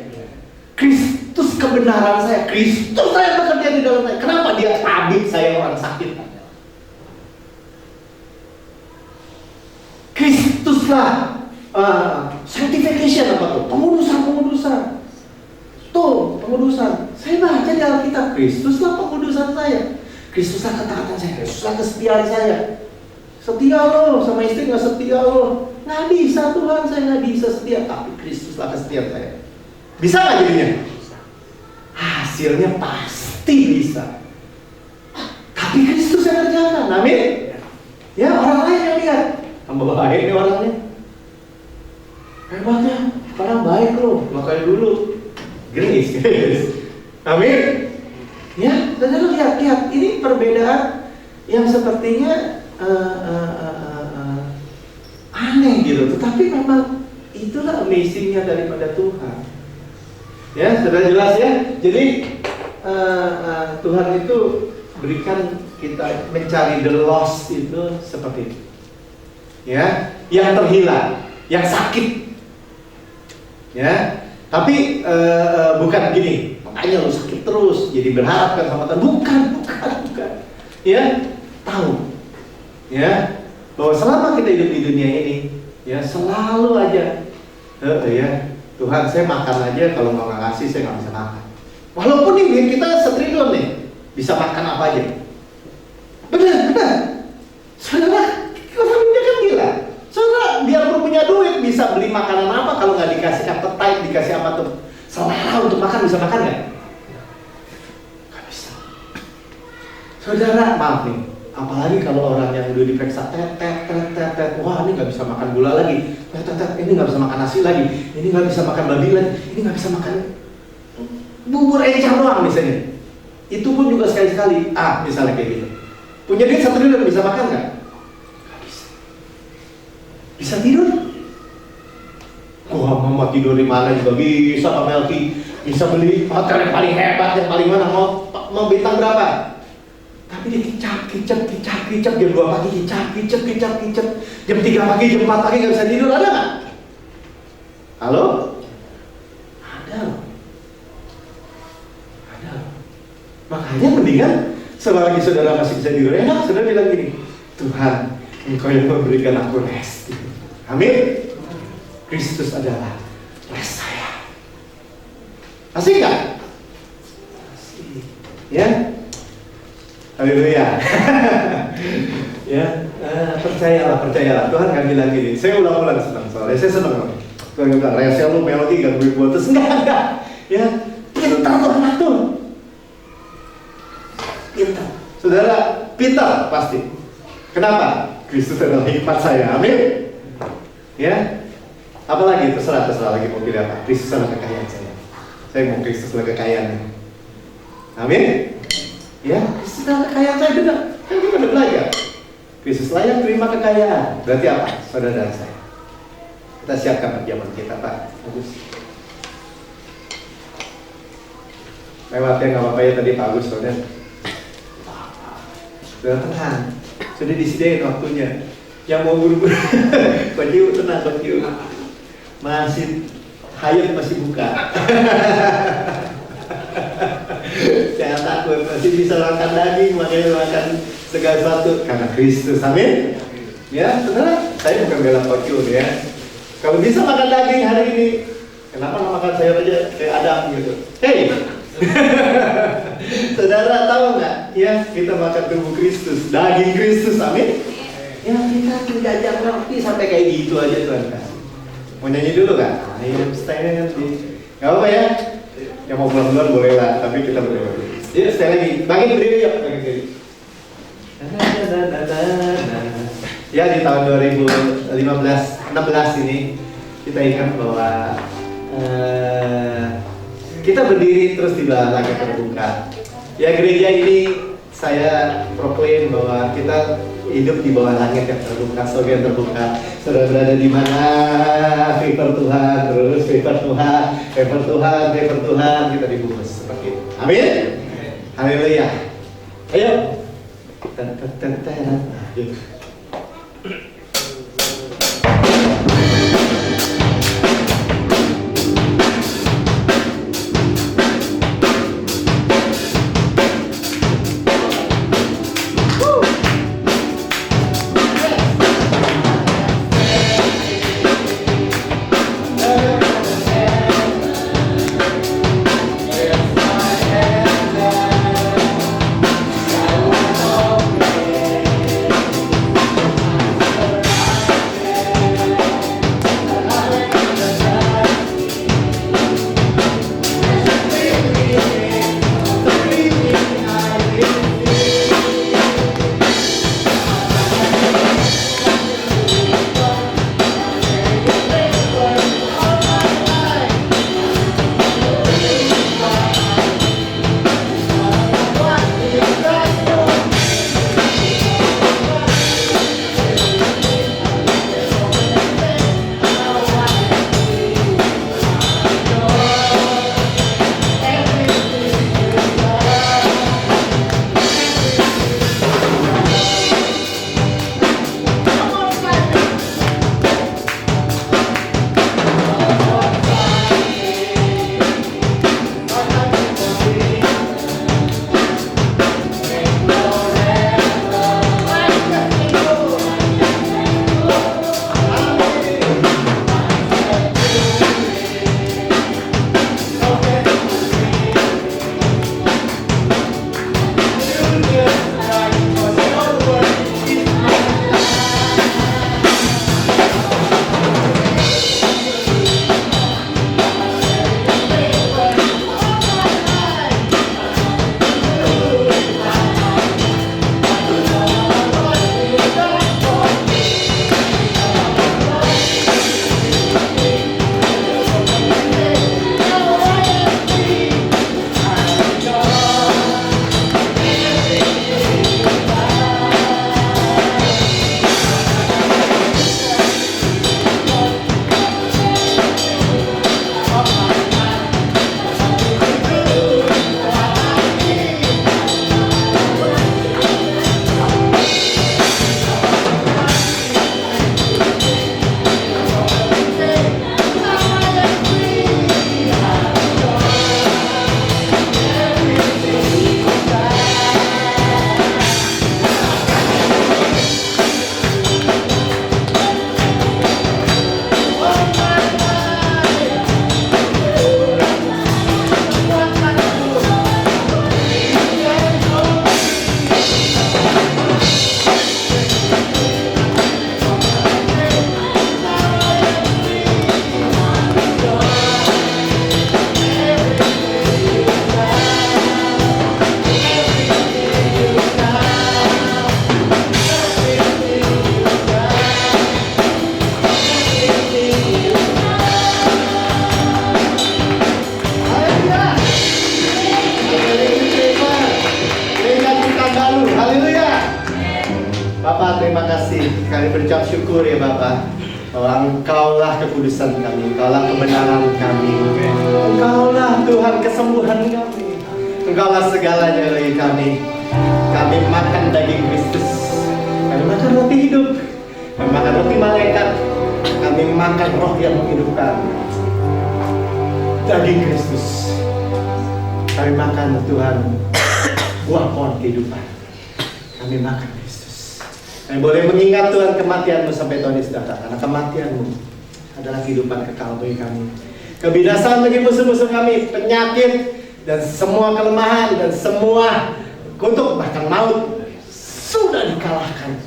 Kristus kebenaran saya, Kristus yang bekerja di dalam saya. Kenapa dia tabib saya orang sakit? Kristuslah sanctification apa tuh? Pengudusan. Tuh, pengudusan. Saya baca di Alkitab, Kristuslah pengudusan saya. Kristuslah ketaatan saya, Kristuslah kesetiaan saya. Setia loh, sama istri nggak setia loh. Nggak bisa Tuhan, saya nggak bisa setia. Tapi Kristuslah kesetiaan saya. Bisa nggak jadinya? Hasilnya pasti bisa. Tapi Kristus yang kerjakan, amin. Ya, orang lain yang lihat, tambah baik nih orangnya. Hebatnya, sekarang baik loh, makanya dulu genis. Amin. Ya, saudara lihat, ini perbedaan yang sepertinya aneh gitu, tetapi memang itulah amazingnya daripada Tuhan. Ya, sudah jelas ya. Jadi Tuhan itu berikan kita mencari the lost itu seperti itu. Ya, yang terhilang, yang sakit. Ya, tapi bukan gini. Makanya lu sakit terus, jadi berharap kan sama Tuhan. Bukan. Ya, tahu. Ya, bahwa selama kita hidup di dunia ini, ya selalu aja, ya Tuhan, saya makan aja, kalau nggak ngasih saya nggak bisa makan. Walaupun nih duit kita 1 triliun nih, bisa makan apa aja. Benar. Saudara, orang dunia kan gila. Saudara, biarpun punya duit, bisa beli makanan apa kalau nggak dikasih appetite, dikasih apa tuh? Selera untuk makan, bisa makan nggak? Nggak bisa. Saudara, maaf nih. Apalagi kalau orang yang udah diperiksa tet, wah ini nggak bisa makan gula lagi, ini nggak bisa makan nasi lagi, ini nggak bisa makan babi lagi, ini nggak bisa makan bubur encang doang misalnya. Itu pun juga sekali-sekali, misalnya kayak gitu. Punya duit 1 triliun bisa makan nggak? Nggak bisa. Bisa tidur? Wah, mama tidur di mana juga bisa, Pak Melki. Bisa beli hotel yang paling hebat, yang paling mana, mau bintang berapa? Tapi dia kicap, jam 2 pagi kicap, jam 3 pagi, jam 4 pagi nggak bisa tidur, ada nggak? Halo? Ada. Makanya mendingan selagi saudara masih bisa tidur enak, saudara bilang gini, Tuhan, Engkau yang memberikan aku rest. Amin. Kristus adalah rest saya. Asik nggak? Asik. Ya. Haleluya. Ya, percayalah. Tuhan nggak bilang gini. Saya ulang-ulang senang soalnya. Saya senang. Tuhan nggak bilang, Resa lu melodi gak gue buat terus enggak. Ya, pintar tuh anak tuh. Pintar. Saudara, pintar pasti. Kenapa? Kristus adalah hikmat saya. Amin. Ya. Apalagi terserah lagi mau pilih apa. Kristus adalah kekayaan saya. Saya mau Kristus adalah kekayaan. Amin. Ya, Kristus adalah kekayaan saya, benar. Kan kita udah belajar. Kristus layak terima kekayaan. Berarti apa? Saudara dan saya. Kita siapkan perjamuan kita, Pak. Bagus. Lewatnya nggak apa-apa ya tadi Pak Agus, saudara. Sudah tenang. Sudah disediain waktunya. Yang mau buru-buru, Pak Kiu tenang, Pak Kiu. Masih Hayat masih buka. Jangan takut, masih bisa makan daging, makanya makan segala sesuatu karena Kristus. Amin. Ya, saudara, saya bukan bela kocu ya. Kalau bisa makan daging hari ini, kenapa nggak makan sayur aja kayak Adam gitu? Hey, saudara tahu nggak? Ya, kita makan tubuh Kristus, daging Kristus. Amin. Ya, kita tidak jangan ngerti sampai kayak gitu aja Tuhan kasih. Mau nyanyi dulu kan? Ayo, stay nanti. Gak apa ya? Yang mau pulang-pulang boleh lah, tapi kita boleh. Yuk, sekali lagi. Bagi berdiri yuk, bagi berdiri. Ya, di tahun 2016 ini kita ingat bahwa kita berdiri terus di bawah langit terbuka. Ya, gereja ini saya proklaim bahwa kita hidup di bawah langit yang terbuka, surga yang terbuka. Saudara berada di mana? Favor Tuhan, terus favor Tuhan, kita dibungkus seperti itu. Amin. Haleluya. Ayo. Gitu. Bapak, terima kasih. Kami berucap syukur ya Bapak, bahwa Engkaulah kekudusan kami, Engkaulah kebenaran kami, Engkaulah Tuhan kesembuhan kami, Engkaulah segalanya bagi kami. Kami makan daging Kristus, kami makan roti hidup, kami makan roti malaikat, kami makan roh yang menghidupkan. Daging Kristus, kami makan Tuhan buah pohon kehidupan, kami makan Kristus. Kami boleh mengingat Tuhan kematian-Mu sampai tahun ini datang, karena kematian-Mu adalah kehidupan kekal bagi kami. Kebinasaan bagi musuh-musuh kami, penyakit dan semua kelemahan dan semua kutuk bahkan maut sudah dikalahkan,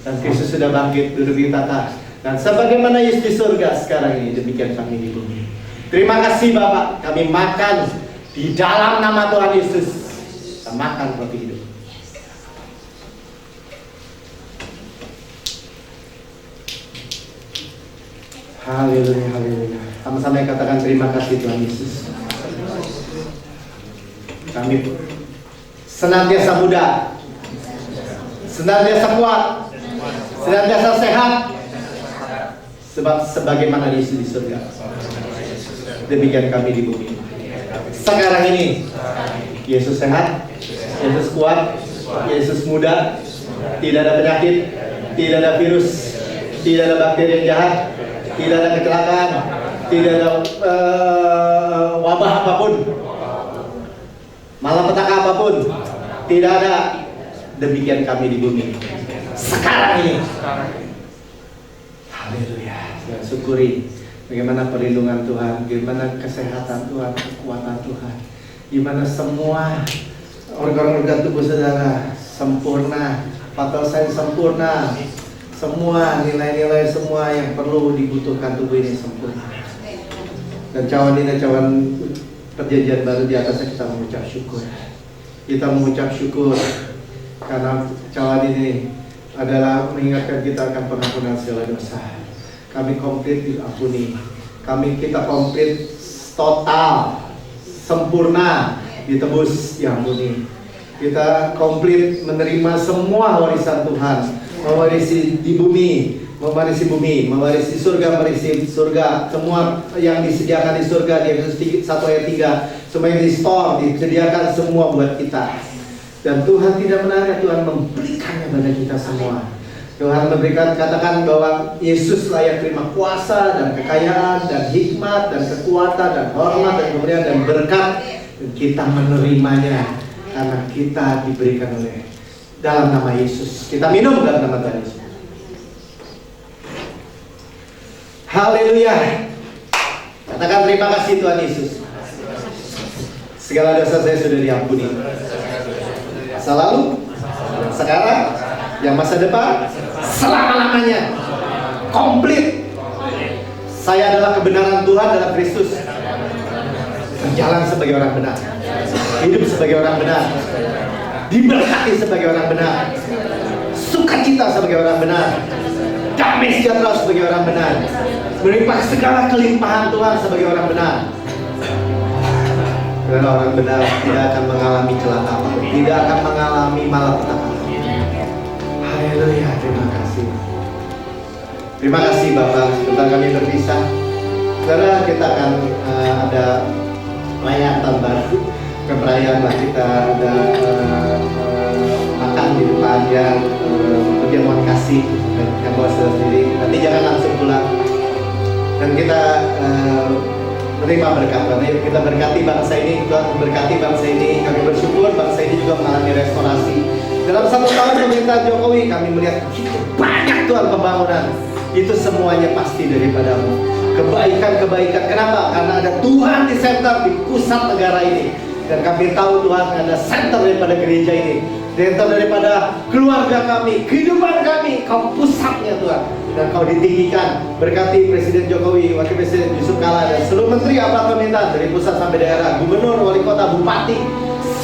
dan Kristus sudah bangkit duduk di tata, dan sebagaimana Yesus di surga sekarang ini, demikian kami di bumi. Terima kasih Bapak, kami makan di dalam nama Tuhan Yesus, kita makan roti hidup. Haleluya, haleluya. Sama-sama katakan terima kasih Tuhan Yesus. Kami senantiasa muda, senantiasa kuat, senantiasa sehat, sebab sebagaimana Yesus di surga, demikian kami di bumi. Sekarang ini Yesus sehat, Yesus kuat, Yesus muda, Tidak ada penyakit, tidak ada virus, tidak ada bakteri yang jahat, tidak ada kecelakaan, tidak ada wabah apapun, malapetaka apapun, tidak ada. Demikian kami di bumi sekarang ini. Haleluya. Dan syukuri bagaimana perlindungan Tuhan, bagaimana kesehatan Tuhan, kekuatan Tuhan, gimana semua organ-organ tubuh saudara sempurna, vital sign sempurna, semua nilai-nilai semua yang perlu dibutuhkan tubuh ini sempurna. Dan cawan ini cawan perjanjian baru di atasnya kita mengucap syukur. Kita mengucap syukur karena cawan ini adalah mengingatkan kita akan pengampunan segala dosa. Kami komplit diampuni. Kita komplit total, sempurna, ditebus, diampuni. Kita komplit menerima semua warisan Tuhan, mewarisi di bumi, mewarisi bumi, mewarisi surga, mewarisi surga. Semua yang disediakan di surga di Efesus 1 ayat 3, semua yang di store disediakan semua buat kita. Dan Tuhan tidak menarik, Tuhan memberikannya pada kita semua. Tuhan memberikan, katakan bahwa Yesus layak terima kuasa dan kekayaan dan hikmat dan kekuatan dan hormat dan kemuliaan dan berkat. Dan kita menerimanya karena kita diberikan oleh dalam nama Yesus. Kita minum dalam nama Tuhan Yesus. Haleluya. Katakan terima kasih Tuhan Yesus. Segala dosa saya sudah diampuni. Masa lalu, sekarang, yang masa depan, selama-lamanya, komplit. Saya adalah kebenaran Tuhan dalam Kristus. Berjalan sebagai orang benar, hidup sebagai orang benar, diberkati sebagai orang benar, sukacita sebagai orang benar, damai sejahtera sebagai orang benar, melimpah segala kelimpahan Tuhan sebagai orang benar. Karena orang benar tidak akan mengalami celaka, tidak akan mengalami malapetaka. Haleluya, terima kasih. Terima kasih Bapak, sebentar kami berpisah. Saudara, kita akan ada perayaan baru. Perayaan kita ada makan di depan yang perjamuan kasih dan yang bawa sendiri. Nanti jangan langsung pulang. Dan kita menerima berkat. Ayo kita berkati bangsa ini, Tuhan berkati bangsa ini. Kami bersyukur bangsa ini juga mengalami restorasi. Dalam 1 tahun pemerintahan Jokowi kami melihat begitu banyak Tuhan pembangunan. Itu semuanya pasti daripadamu. Kebaikan-kebaikan. Kenapa? Karena ada Tuhan di center, di pusat negara ini. Dan kami tahu Tuhan ada center daripada gereja ini, center daripada keluarga kami, kehidupan kami. Kau pusatnya Tuhan. Dan kau ditinggikan. Berkati Presiden Jokowi, Wakil Presiden Yusuf Kala, dan seluruh menteri aparat pemerintahan dari pusat sampai daerah, gubernur, wali kota, bupati,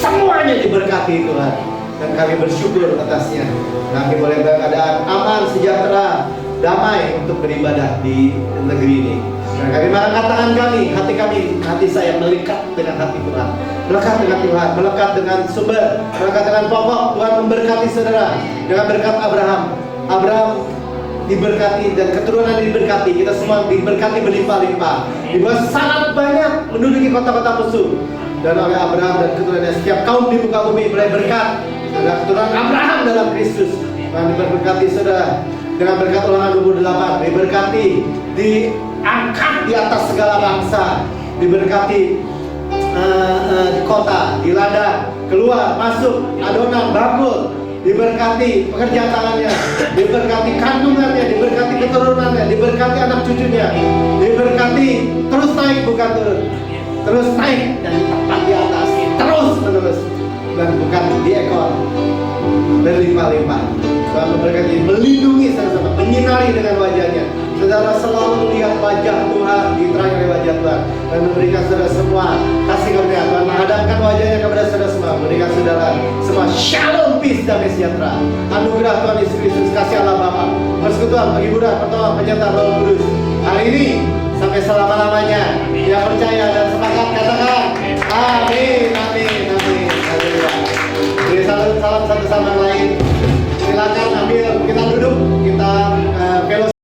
semuanya diberkati Tuhan. Dan kami bersyukur atasnya. Kami boleh berkeadaan aman, sejahtera, damai untuk beribadah di negeri ini. Dan kami mengangkat tangan kami, hati saya melekat dengan hati Tuhan, melekat dengan Tuhan, melekat dengan sumber, melekat dengan pokok. Tuhan memberkati saudara dengan berkat Abraham diberkati dan keturunan diberkati. Kita semua diberkati berlimpah-limpah, dibuat sangat banyak menduduki kota-kota musuh. Dan oleh Abraham dan keturunannya setiap kaum di muka bumi mulai berkat. Ada keturunan Abraham dalam Kristus. Tuhan diberkati saudara dengan berkat Ulangan 28, diberkati, diangkat di atas segala bangsa, diberkati di kota, di ladang, keluar, masuk, adonan, bakul, diberkati pekerjaan tangannya, diberkati kandungannya, diberkati keturunannya, diberkati anak cucunya, diberkati terus naik bukan turun, terus naik dan tepat di atas, terus menerus, dan bukan di ekor, berlimpah-limpah. Tuhan memberkati, melindungi saudara, menyinari dengan wajahnya. Saudara selalu melihat wajah Tuhan, diterangi oleh wajah Tuhan, dan memberikan saudara semua kasih karunia. Tuhan menghadapkan wajahnya kepada saudara semua, memberikan saudara semua shalom, peace, damai sejahtera. Anugerah Tuhan Yesus Kristus, kasih Allah Bapa, persekutuan, penghiburan, pertolongan, penyertaan Roh Kudus hari ini sampai selama-lamanya. Yang percaya dan sepakat katakan amin, amin, amin. Haleluya. Beri salam satu sama lain.